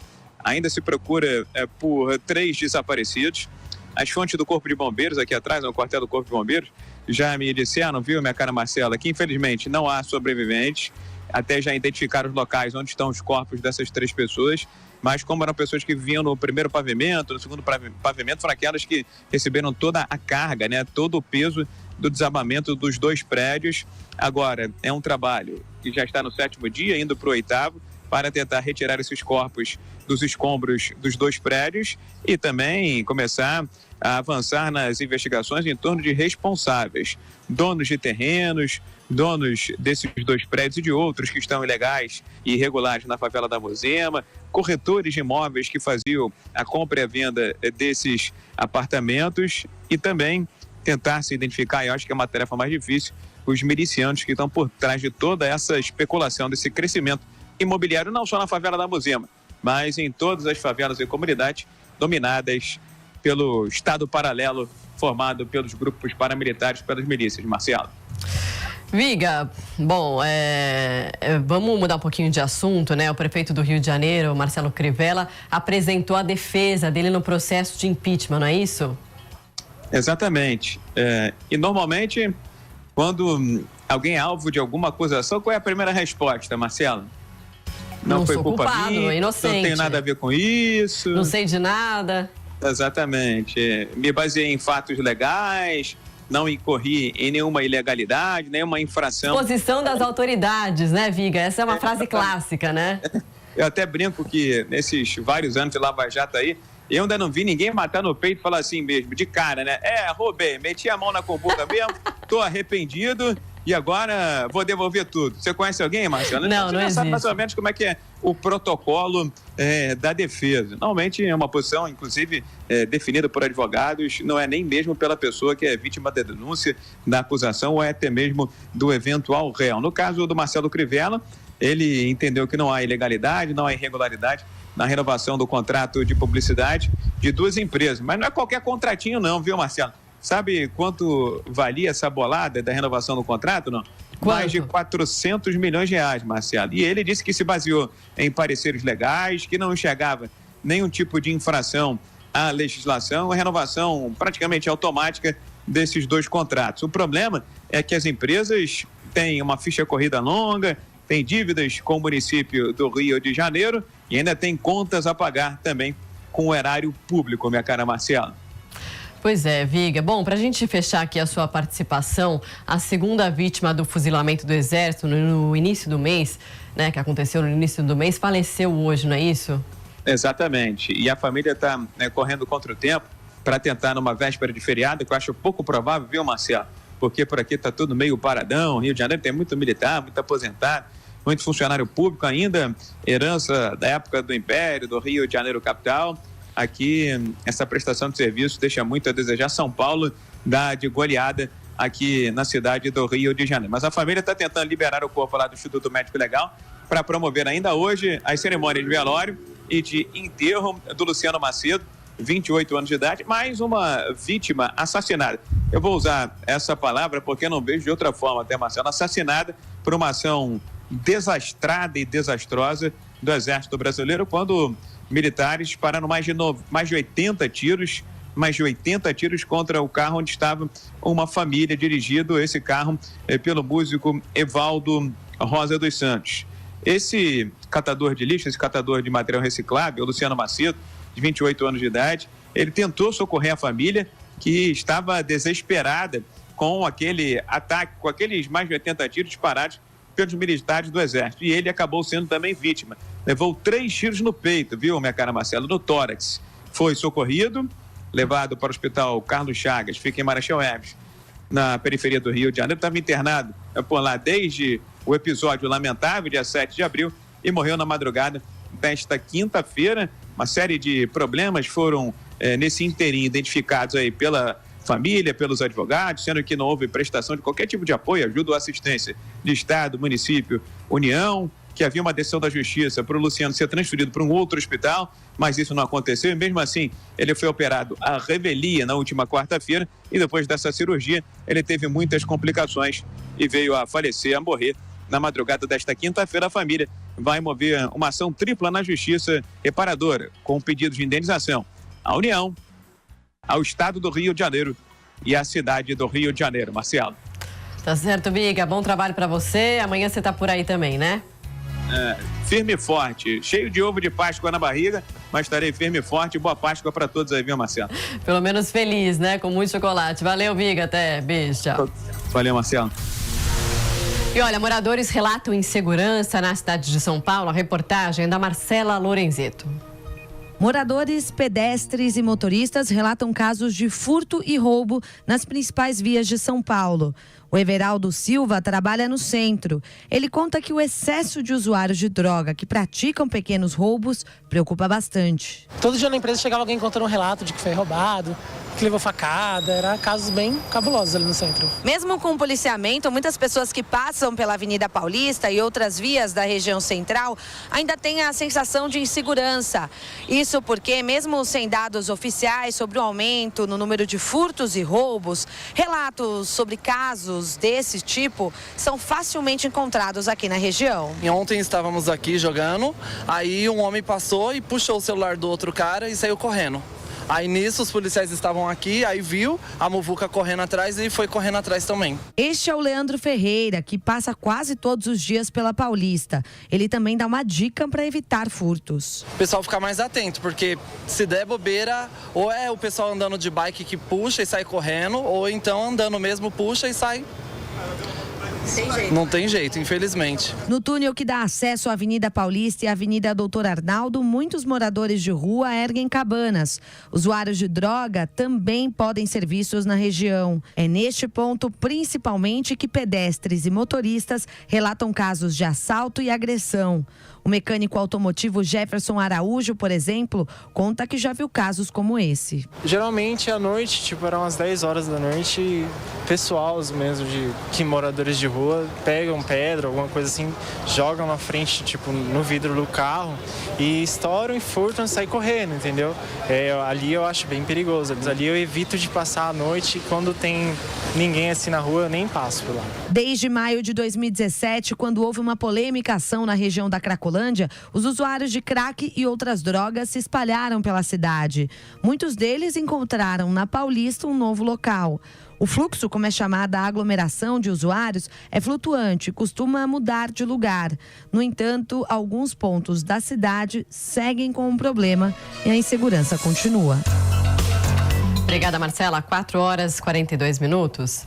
Ainda se procura por 3 desaparecidos. As fontes do Corpo de Bombeiros, aqui atrás, no quartel do Corpo de Bombeiros, já me disseram, viu, minha cara Marcela, que infelizmente não há sobreviventes, até já identificaram os locais onde estão os corpos dessas 3 pessoas, mas como eram pessoas que vinham no primeiro pavimento, no segundo pavimento, foram aquelas que receberam toda a carga, né, todo o peso do desabamento dos 2 prédios. Agora, é um trabalho que já está no 7º dia, indo para o 8º, para tentar retirar esses corpos dos escombros dos 2 prédios e também começar a avançar nas investigações em torno de responsáveis, donos de terrenos, donos desses 2 prédios e de outros que estão ilegais e irregulares na favela da Muzema, corretores de imóveis que faziam a compra e a venda desses apartamentos e também tentar se identificar, eu acho que é uma tarefa mais difícil, os milicianos que estão por trás de toda essa especulação, desse crescimento imobiliário, não só na favela da Muzema, mas em todas as favelas e comunidades dominadas pelo Estado paralelo formado pelos grupos paramilitares, pelas milícias. Marcelo. Viga, bom, vamos mudar um pouquinho de assunto, né? O prefeito do Rio de Janeiro, Marcelo Crivella, apresentou a defesa dele no processo de impeachment, não é isso? Exatamente. E normalmente, quando alguém é alvo de alguma acusação, qual é a primeira resposta, Marcelo? Não foi sou culpa culpado, minha, inocente. não tenho nada a ver com isso. Não sei de nada. Exatamente. Me baseei em fatos legais, não incorri em nenhuma ilegalidade, nenhuma infração. Posição das autoridades, né, Viga? Essa é uma frase clássica, né? Eu até brinco que nesses vários anos de Lava Jato aí, eu ainda não vi ninguém matar no peito e falar assim mesmo, de cara, né? Roubei, meti a mão na cumbuca mesmo, tô arrependido e agora vou devolver tudo. Você conhece alguém, Marcelo? Não já existe. sabe mais ou menos como é que é o protocolo da defesa. Normalmente é uma posição, inclusive, definida por advogados, não é nem mesmo pela pessoa que é vítima da denúncia, da acusação ou até mesmo do eventual réu. No caso do Marcelo Crivella, ele entendeu que não há ilegalidade, não há irregularidade na renovação do contrato de publicidade de duas empresas. Mas não é qualquer contratinho não, viu, Marcelo? Sabe quanto valia essa bolada da renovação do contrato, não? Quanto? Mais de 400 milhões de reais, Marcelo. E ele disse que se baseou em pareceres legais, que não enxergava nenhum tipo de infração à legislação, a renovação praticamente automática desses dois contratos. O problema é que as empresas têm uma ficha corrida longa, têm dívidas com o município do Rio de Janeiro e ainda tem contas a pagar também com o erário público, minha cara Marcelo. Pois é, Viga. Bom, para a gente fechar aqui a sua participação, a segunda vítima do fuzilamento do Exército no início do mês, né, que aconteceu no início do mês, faleceu hoje, não é isso? Exatamente. E a família está correndo contra o tempo para tentar numa véspera de feriado, que eu acho pouco provável, viu, Marcelo? Porque por aqui está tudo meio paradão, Rio de Janeiro tem muito militar, muito aposentado, muito funcionário público ainda, herança da época do Império, do Rio de Janeiro capital. Aqui, essa prestação de serviço deixa muito a desejar. São Paulo dá de goleada aqui na cidade do Rio de Janeiro. Mas a família está tentando liberar o corpo lá do Instituto Médico Legal para promover ainda hoje as cerimônias de velório e de enterro do Luciano Macedo, 28 anos de idade, mais uma vítima assassinada. Eu vou usar essa palavra porque eu não vejo de outra forma até, Marcelo, assassinada por uma ação desastrada e desastrosa do Exército Brasileiro, quando militares dispararam mais de 80 tiros contra o carro onde estava uma família, dirigido esse carro pelo músico Evaldo Rosa dos Santos. Esse catador de lixo, esse catador de material reciclável, o Luciano Macedo, de 28 anos de idade, ele tentou socorrer a família que estava desesperada com aquele ataque, com aqueles mais de 80 tiros disparados pelos militares do Exército. E ele acabou sendo também vítima. Levou 3 tiros no peito, viu, minha cara Marcelo, no tórax. Foi socorrido, levado para o Hospital Carlos Chagas, fica em Marechal Hermes, na periferia do Rio de Janeiro. Estava internado por lá desde o episódio lamentável, dia 7 de abril, e morreu na madrugada desta quinta-feira. Uma série de problemas foram, nesse interim, identificados aí pela família, pelos advogados, sendo que não houve prestação de qualquer tipo de apoio, ajuda ou assistência de Estado, município, União, que havia uma decisão da Justiça para o Luciano ser transferido para um outro hospital, mas isso não aconteceu e mesmo assim ele foi operado à revelia na última quarta-feira e depois dessa cirurgia ele teve muitas complicações e veio a falecer, a morrer na madrugada desta quinta-feira. A família vai mover uma ação tripla na Justiça reparadora, com pedidos de indenização à União, ao Estado do Rio de Janeiro e à cidade do Rio de Janeiro. Marcelo. Tá certo, Biga. Bom trabalho para você. Amanhã você tá por aí também, né? Firme e forte. Cheio de ovo de Páscoa na barriga, mas estarei firme e forte. Boa Páscoa para todos aí, viu, Marcelo? Pelo menos feliz, né? Com muito chocolate. Valeu, Biga. Até. Beijo. Tchau. Valeu, Marcelo. E olha, moradores relatam insegurança na cidade de São Paulo. A reportagem é da Marcela Lorenzeto. Moradores, pedestres e motoristas relatam casos de furto e roubo nas principais vias de São Paulo. O Everaldo Silva trabalha no centro. Ele conta que o excesso de usuários de droga que praticam pequenos roubos preocupa bastante. Todo dia na empresa chegava alguém contando um relato de que foi roubado, que levou facada. Era casos bem cabulosos ali no centro. Mesmo com o policiamento, muitas pessoas que passam pela Avenida Paulista e outras vias da região central ainda têm a sensação de insegurança. Isso porque, mesmo sem dados oficiais sobre o aumento no número de furtos e roubos, relatos sobre casos desse tipo são facilmente encontrados aqui na região. E ontem estávamos aqui jogando, aí um homem passou e puxou o celular do outro cara e saiu correndo. Aí nisso os policiais estavam aqui, aí viu a muvuca correndo atrás e foi correndo atrás também. Este é o Leandro Ferreira, que passa quase todos os dias pela Paulista. Ele também dá uma dica para evitar furtos. O pessoal ficar mais atento, porque se der bobeira, ou é o pessoal andando de bike que puxa e sai correndo, ou então andando mesmo puxa e sai. Não tem jeito, infelizmente. No túnel que dá acesso à Avenida Paulista e à Avenida Doutor Arnaldo, muitos moradores de rua erguem cabanas. Usuários de droga também podem ser vistos na região. É neste ponto, principalmente, que pedestres e motoristas relatam casos de assalto e agressão. O mecânico automotivo Jefferson Araújo, por exemplo, conta que já viu casos como esse. Geralmente à noite, eram umas 10 horas da noite, pessoal mesmo, que moradores de rua pegam pedra, alguma coisa assim, jogam na frente, no vidro do carro e estouram e furtam e saem correndo, entendeu? Ali eu acho bem perigoso. Ali eu evito de passar a noite e quando tem ninguém assim na rua, eu nem passo por lá. Desde maio de 2017, quando houve uma polêmica ação na região da Cracolândia, os usuários de crack e outras drogas se espalharam pela cidade. Muitos deles encontraram na Paulista um novo local. O fluxo, como é chamada a aglomeração de usuários, é flutuante e costuma mudar de lugar. No entanto, alguns pontos da cidade seguem com um problema e a insegurança continua. Obrigada, Marcela. 4h42.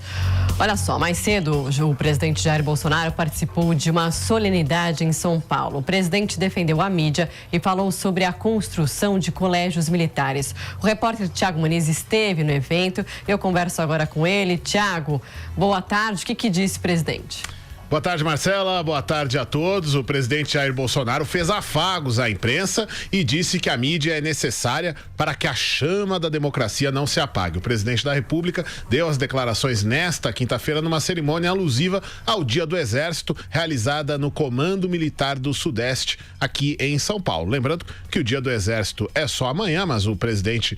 Olha só, mais cedo o presidente Jair Bolsonaro participou de uma solenidade em São Paulo. O presidente defendeu a mídia e falou sobre a construção de colégios militares. O repórter Tiago Muniz esteve no evento. Eu converso agora com ele. Tiago, boa tarde. O que disse o presidente? Boa tarde, Marcela. Boa tarde a todos. O presidente Jair Bolsonaro fez afagos à imprensa e disse que a mídia é necessária para que a chama da democracia não se apague. O presidente da República deu as declarações nesta quinta-feira numa cerimônia alusiva ao Dia do Exército, realizada no Comando Militar do Sudeste, aqui em São Paulo. Lembrando que o Dia do Exército é só amanhã, mas o presidente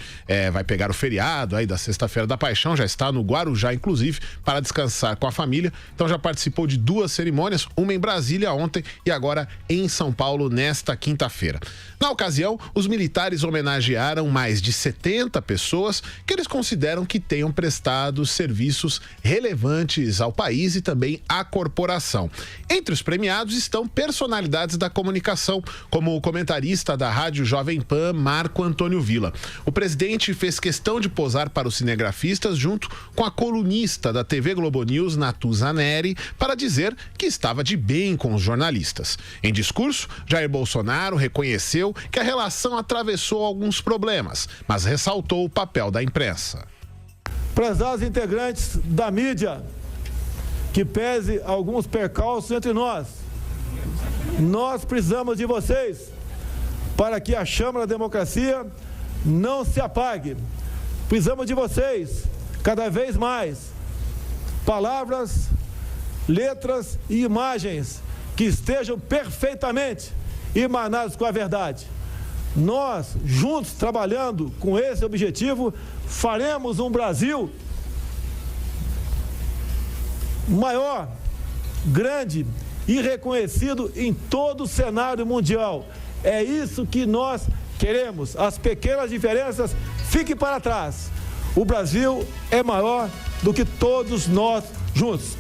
vai pegar o feriado aí da Sexta-feira da Paixão, já está no Guarujá, inclusive, para descansar com a família. Então já participou de duas cerimônias, uma em Brasília ontem e agora em São Paulo nesta quinta-feira. Na ocasião, os militares homenagearam mais de 70 pessoas que eles consideram que tenham prestado serviços relevantes ao país e também à corporação. Entre os premiados estão personalidades da comunicação, como o comentarista da Rádio Jovem Pan, Marco Antônio Villa. O presidente fez questão de posar para os cinegrafistas junto com a colunista da TV Globo News, Natuza Neri, para dizer que estava de bem com os jornalistas. Em discurso, Jair Bolsonaro reconheceu que a relação atravessou alguns problemas, mas ressaltou o papel da imprensa. Prezados integrantes da mídia, que pese alguns percalços entre nós precisamos de vocês para que a chama da democracia não se apague. Precisamos de vocês cada vez mais. Palavras, letras e imagens que estejam perfeitamente emanadas com a verdade. Nós, juntos, trabalhando com esse objetivo, faremos um Brasil maior, grande e reconhecido em todo o cenário mundial. É isso que nós queremos. As pequenas diferenças fiquem para trás. O Brasil é maior do que todos nós juntos.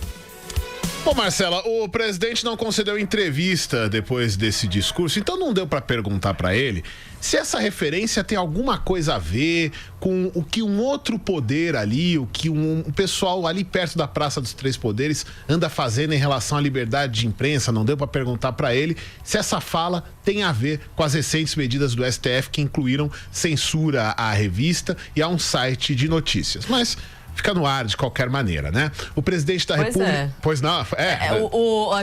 Bom, Marcela, o presidente não concedeu entrevista depois desse discurso, então não deu para perguntar para ele se essa referência tem alguma coisa a ver com o que um outro poder ali, o que um pessoal ali perto da Praça dos Três Poderes anda fazendo em relação à liberdade de imprensa. Não deu para perguntar para ele se essa fala tem a ver com as recentes medidas do STF que incluíram censura à revista e a um site de notícias. Mas fica no ar de qualquer maneira, né? O presidente da República... Pois não,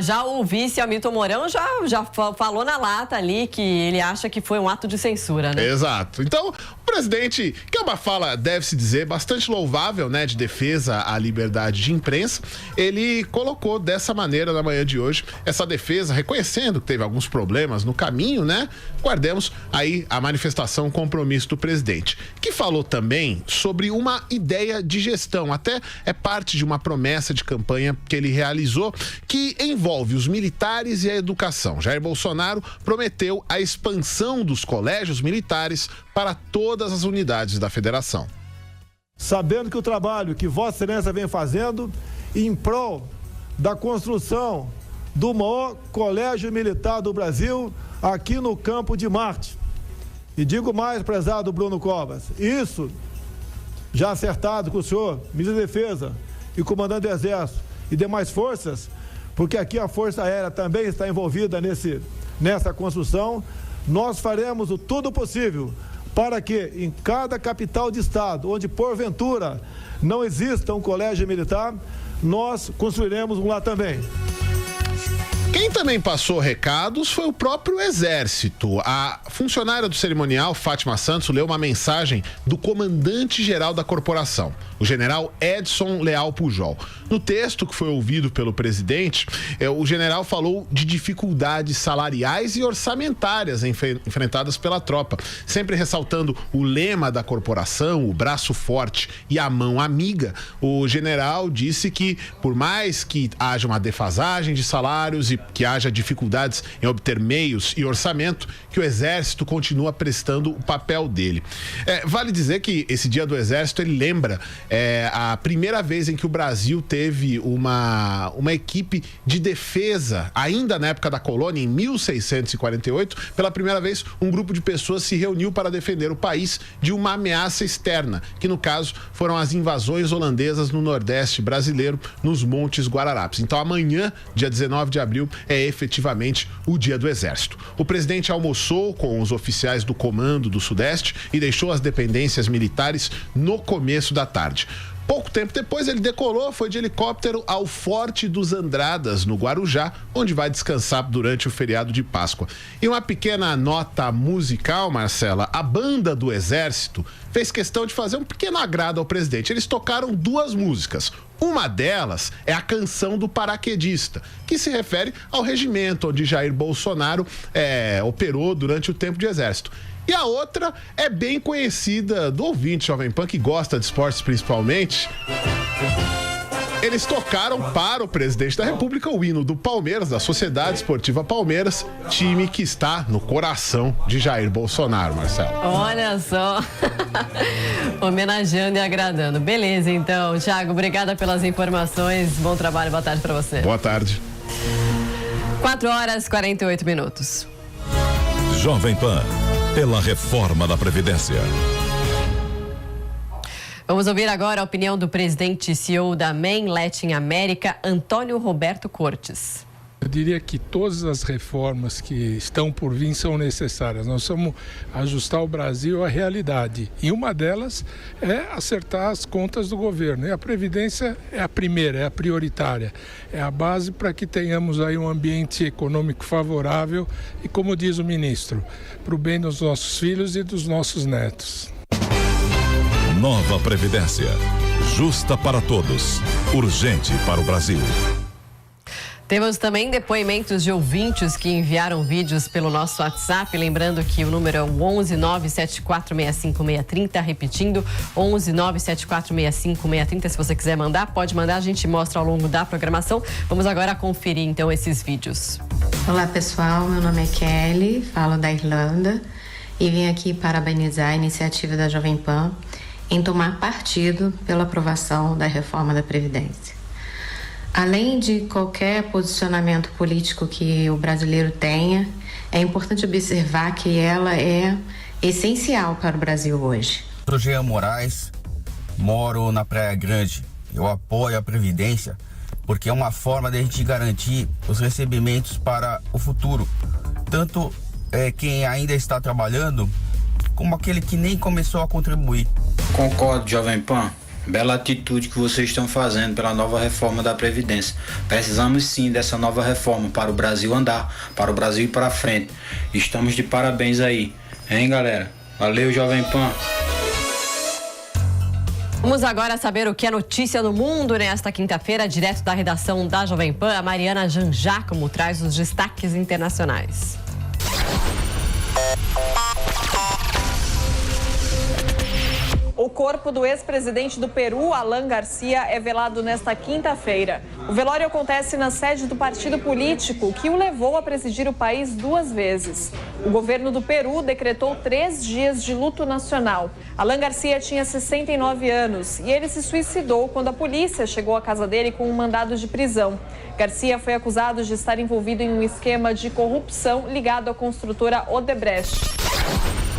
já o vice Hamilton Mourão já falou na lata ali que ele acha que foi um ato de censura, né? Exato. Então, o presidente, que é uma fala, deve-se dizer, bastante louvável, né? De defesa à liberdade de imprensa, ele colocou dessa maneira na manhã de hoje essa defesa, reconhecendo que teve alguns problemas no caminho, né? Guardemos aí a manifestação, o compromisso do presidente, que falou também sobre uma ideia de gestão questão, até é parte de uma promessa de campanha que ele realizou, que envolve os militares e a educação. Jair Bolsonaro prometeu a expansão dos colégios militares para todas as unidades da federação. Sabendo que o trabalho que Vossa Excelência vem fazendo em prol da construção do maior colégio militar do Brasil aqui no Campo de Marte. E digo mais, prezado Bruno Covas, isso já acertado com o senhor, ministro da Defesa e comandante do Exército e demais forças, porque aqui a Força Aérea também está envolvida nessa construção, nós faremos o tudo possível para que em cada capital de estado, onde porventura não exista um colégio militar, nós construiremos um lá também. Quem também passou recados foi o próprio Exército. A funcionária do cerimonial, Fátima Santos, leu uma mensagem do comandante-geral da corporação, o general Edson Leal Pujol. No texto que foi ouvido pelo presidente, o general falou de dificuldades salariais e orçamentárias enfrentadas pela tropa, sempre ressaltando o lema da corporação, o braço forte e a mão amiga. O general disse que, por mais que haja uma defasagem de salários e que haja dificuldades em obter meios e orçamento, que o Exército continua prestando o papel dele. Vale dizer que esse Dia do Exército, ele lembra a primeira vez em que o Brasil teve uma equipe de defesa, ainda na época da colônia, em 1648, pela primeira vez um grupo de pessoas se reuniu para defender o país de uma ameaça externa, que no caso foram as invasões holandesas no Nordeste brasileiro, nos Montes Guararapes. Então amanhã, dia 19 de abril, é efetivamente o Dia do Exército. O presidente almoçou com os oficiais do Comando do Sudeste e deixou as dependências militares no começo da tarde. Pouco tempo depois, ele decolou, foi de helicóptero ao Forte dos Andradas, no Guarujá, onde vai descansar durante o feriado de Páscoa. E uma pequena nota musical, Marcela, a banda do Exército fez questão de fazer um pequeno agrado ao presidente. Eles tocaram 2 músicas. Uma delas é a Canção do Paraquedista, que se refere ao regimento onde Jair Bolsonaro operou durante o tempo de exército. E a outra é bem conhecida do ouvinte Jovem Pan, que gosta de esportes principalmente. Eles tocaram para o presidente da República o hino do Palmeiras, da Sociedade Esportiva Palmeiras, time que está no coração de Jair Bolsonaro, Marcelo. Olha só, homenageando e agradando. Beleza, então, Thiago, obrigada pelas informações. Bom trabalho, boa tarde para você. Boa tarde. 4h48. Jovem Pan, pela reforma da Previdência. Vamos ouvir agora a opinião do presidente e CEO da MEN Latin América, Antônio Roberto Cortes. Eu diria que todas as reformas que estão por vir são necessárias. Nós vamos ajustar o Brasil à realidade. E uma delas é acertar as contas do governo. E a Previdência é a primeira, é a prioritária. É a base para que tenhamos aí um ambiente econômico favorável e, como diz o ministro, para o bem dos nossos filhos e dos nossos netos. Nova Previdência. Justa para todos. Urgente para o Brasil. Temos também depoimentos de ouvintes que enviaram vídeos pelo nosso WhatsApp. Lembrando que o número é o 11 974 65 630. Repetindo, 11 974 65 630. Se você quiser mandar, pode mandar. A gente mostra ao longo da programação. Vamos agora conferir, então, esses vídeos. Olá, pessoal. Meu nome é Kelly, falo da Irlanda e vim aqui parabenizar a iniciativa da Jovem Pan em tomar partido pela aprovação da reforma da Previdência. Além de qualquer posicionamento político que o brasileiro tenha, é importante observar que ela é essencial para o Brasil hoje. Eu sou Jean Moraes, moro na Praia Grande. Eu apoio a Previdência porque é uma forma de a gente garantir os recebimentos para o futuro. Tanto quem ainda está trabalhando, como aquele que nem começou a contribuir. Concordo, Jovem Pan. Bela atitude que vocês estão fazendo pela nova reforma da Previdência. Precisamos sim dessa nova reforma para o Brasil andar, para o Brasil ir para frente. Estamos de parabéns aí. Hein, galera? Valeu, Jovem Pan. Vamos agora saber o que é notícia no mundo nesta quinta-feira, direto da redação da Jovem Pan. A Mariana Janjacomo traz os destaques internacionais. corpo do ex-presidente do Peru, Alan Garcia, é velado nesta quinta-feira. O velório acontece na sede do partido político que o levou a presidir o país 2 vezes. O governo do Peru decretou 3 dias de luto nacional. Alan Garcia tinha 69 anos e ele se suicidou quando a polícia chegou à casa dele com um mandado de prisão. Garcia foi acusado de estar envolvido em um esquema de corrupção ligado à construtora Odebrecht.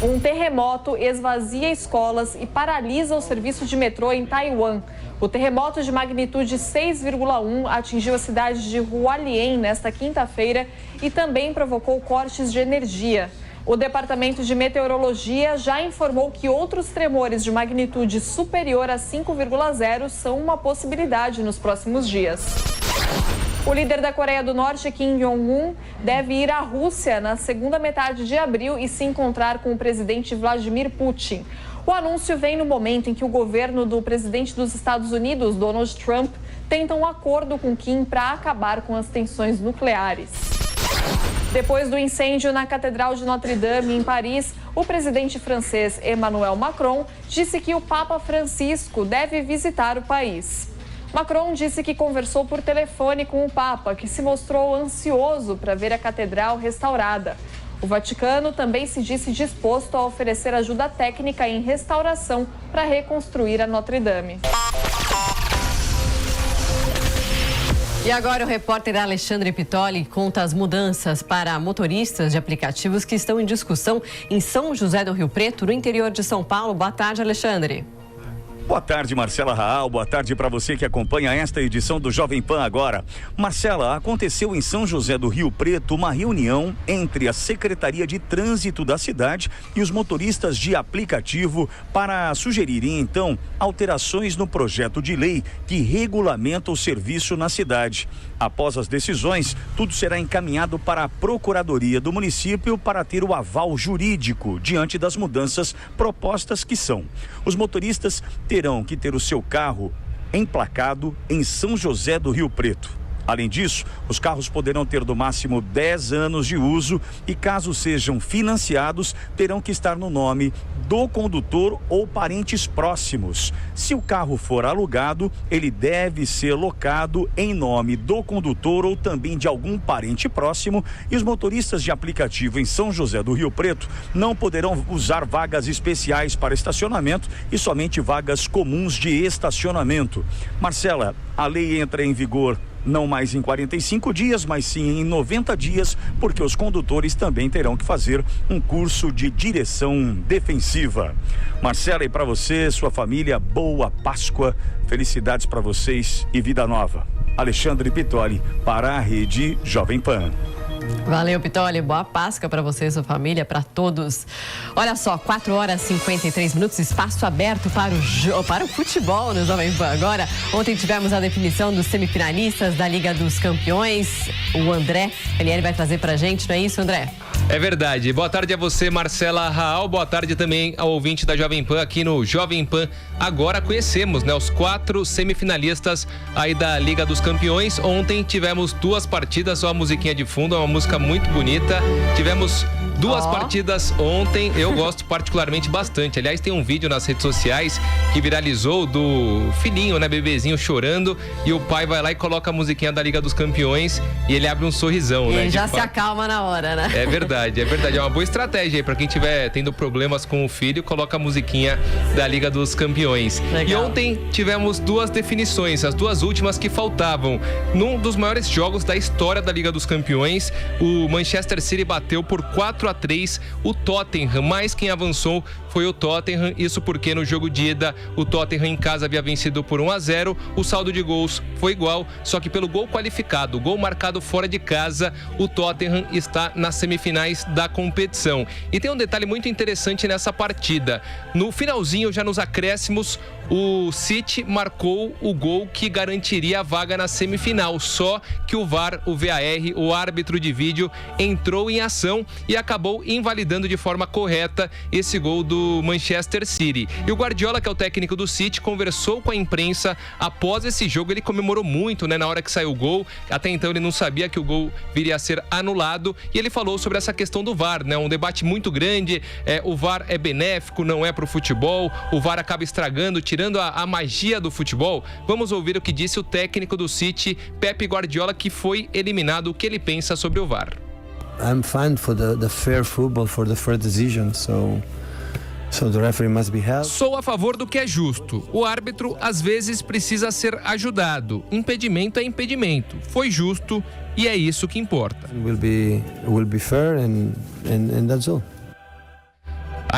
Um terremoto esvazia escolas e paralisa o serviço de metrô em Taiwan. O terremoto de magnitude 6,1 atingiu a cidade de Hualien nesta quinta-feira e também provocou cortes de energia. O Departamento de Meteorologia já informou que outros tremores de magnitude superior a 5,0 são uma possibilidade nos próximos dias. O líder da Coreia do Norte, Kim Jong-un, deve ir à Rússia na segunda metade de abril e se encontrar com o presidente Vladimir Putin. O anúncio vem no momento em que o governo do presidente dos Estados Unidos, Donald Trump, tenta um acordo com Kim para acabar com as tensões nucleares. Depois do incêndio na Catedral de Notre-Dame, em Paris, o presidente francês Emmanuel Macron disse que o Papa Francisco deve visitar o país. Macron disse que conversou por telefone com o Papa, que se mostrou ansioso para ver a catedral restaurada. O Vaticano também se disse disposto a oferecer ajuda técnica em restauração para reconstruir a Notre-Dame. E agora o repórter Alexandre Pitoli conta as mudanças para motoristas de aplicativos que estão em discussão em São José do Rio Preto, no interior de São Paulo. Boa tarde, Alexandre. Boa tarde, Marcela Raal. Boa tarde para você que acompanha esta edição do Jovem Pan agora. Marcela, aconteceu em São José do Rio Preto uma reunião entre a Secretaria de Trânsito da cidade e os motoristas de aplicativo para sugerirem, então, alterações no projeto de lei que regulamenta o serviço na cidade. Após as decisões, tudo será encaminhado para a Procuradoria do município para ter o aval jurídico diante das mudanças propostas que são: os motoristas terão que ter o seu carro emplacado em São José do Rio Preto. Além disso, os carros poderão ter no máximo 10 anos de uso e, caso sejam financiados, terão que estar no nome do condutor ou parentes próximos. Se o carro for alugado, ele deve ser locado em nome do condutor ou também de algum parente próximo, e os motoristas de aplicativo em São José do Rio Preto não poderão usar vagas especiais para estacionamento e somente vagas comuns de estacionamento. Marcela, a lei entra em vigor não mais em 45 dias, mas sim em 90 dias, porque os condutores também terão que fazer um curso de direção defensiva. Marcela, e para você, sua família, boa Páscoa, felicidades para vocês e vida nova. Alexandre Pitoli, para a Rede Jovem Pan. Valeu, Pitoli. Boa Páscoa para você e sua família, para todos. Olha só, 4h53, espaço aberto para o futebol no Jovem Pan. Agora, ontem tivemos a definição dos semifinalistas da Liga dos Campeões. O André Ranieri vai trazer para a gente, não é isso, André? É verdade. Boa tarde a você, Marcela Raal. Boa tarde também ao ouvinte da Jovem Pan aqui no Jovem Pan. Agora conhecemos, os 4 semifinalistas aí da Liga dos Campeões. Ontem tivemos 2 partidas, só a musiquinha de fundo, é uma música muito bonita. Tivemos 2 partidas ontem, eu gosto particularmente bastante. Aliás, tem um vídeo nas redes sociais que viralizou do filhinho, bebezinho chorando, e o pai vai lá e coloca a musiquinha da Liga dos Campeões e ele abre um sorrisão, e ele já se acalma na hora, né? É verdade. É uma boa estratégia aí pra quem tiver tendo problemas com o filho, coloca a musiquinha da Liga dos Campeões. Legal. E ontem tivemos 2 definições, as 2 últimas que faltavam. Num dos maiores jogos da história da Liga dos Campeões, o Manchester City bateu por 4-3 o Tottenham, mas quem avançou foi o Tottenham, isso porque no jogo de ida o Tottenham em casa havia vencido por 1-0, o saldo de gols foi igual, só que pelo gol qualificado, gol marcado fora de casa, o Tottenham está nas semifinais da competição. E tem um detalhe muito interessante nessa partida: no finalzinho, já nos acréscimos, o City marcou o gol que garantiria a vaga na semifinal, só que o VAR, o VAR, o árbitro de vídeo, entrou em ação e acabou acabou invalidando de forma correta esse gol do Manchester City. E o Guardiola, que é o técnico do City, conversou com a imprensa após esse jogo. Ele comemorou muito, né, na hora que saiu o gol. Até então ele não sabia que o gol viria a ser anulado. E ele falou sobre essa questão do VAR, né? Um debate muito grande. O VAR é benéfico, não é para o futebol. O VAR acaba estragando, tirando a magia do futebol. Vamos ouvir o que disse o técnico do City, Pep Guardiola, que foi eliminado, o que ele pensa sobre o VAR. I'm fine for the fair football, for the fair decision, so the referee must be held. Sou a favor do que é justo. O árbitro às vezes precisa ser ajudado. Impedimento é impedimento. Foi justo e é isso que importa. Will be fair and that's all.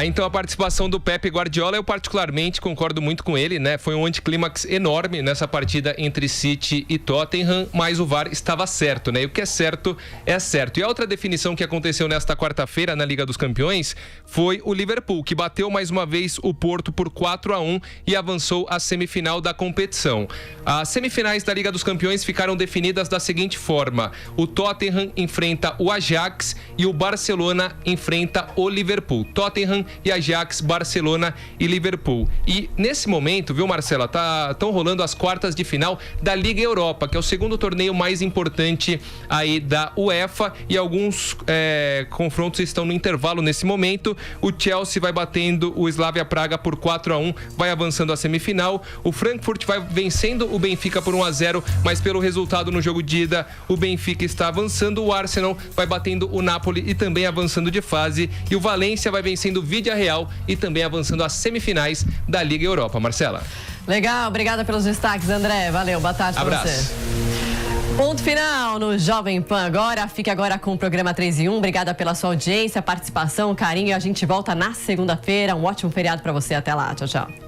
Então a participação do Pep Guardiola, eu particularmente concordo muito com ele, né? Foi um anticlímax enorme nessa partida entre City e Tottenham, mas o VAR estava certo, né? E o que é certo, é certo. E a outra definição que aconteceu nesta quarta-feira na Liga dos Campeões foi o Liverpool, que bateu mais uma vez o Porto por 4-1 e avançou à semifinal da competição. As semifinais da Liga dos Campeões ficaram definidas da seguinte forma: o Tottenham enfrenta o Ajax e o Barcelona enfrenta o Liverpool. Tottenham e Ajax, Barcelona e Liverpool. E nesse momento, viu, Marcela, estão rolando as quartas de final da Liga Europa, que é o segundo torneio mais importante aí da UEFA, e alguns confrontos estão no intervalo nesse momento. O Chelsea vai batendo o Slavia Praga por 4-1, vai avançando à semifinal. O Frankfurt vai vencendo o Benfica por 1-0, mas pelo resultado no jogo de ida, o Benfica está avançando. O Arsenal vai batendo o Napoli e também avançando de fase. E o Valência vai vencendo o Villarreal e também avançando às semifinais da Liga Europa. Marcela. Legal, obrigada pelos destaques, André. Valeu, boa tarde para você. Ponto final no Jovem Pan agora. Fique agora com o programa 3 em 1. Obrigada pela sua audiência, participação, carinho. A gente volta na segunda-feira. Um ótimo feriado para você. Até lá. Tchau, tchau.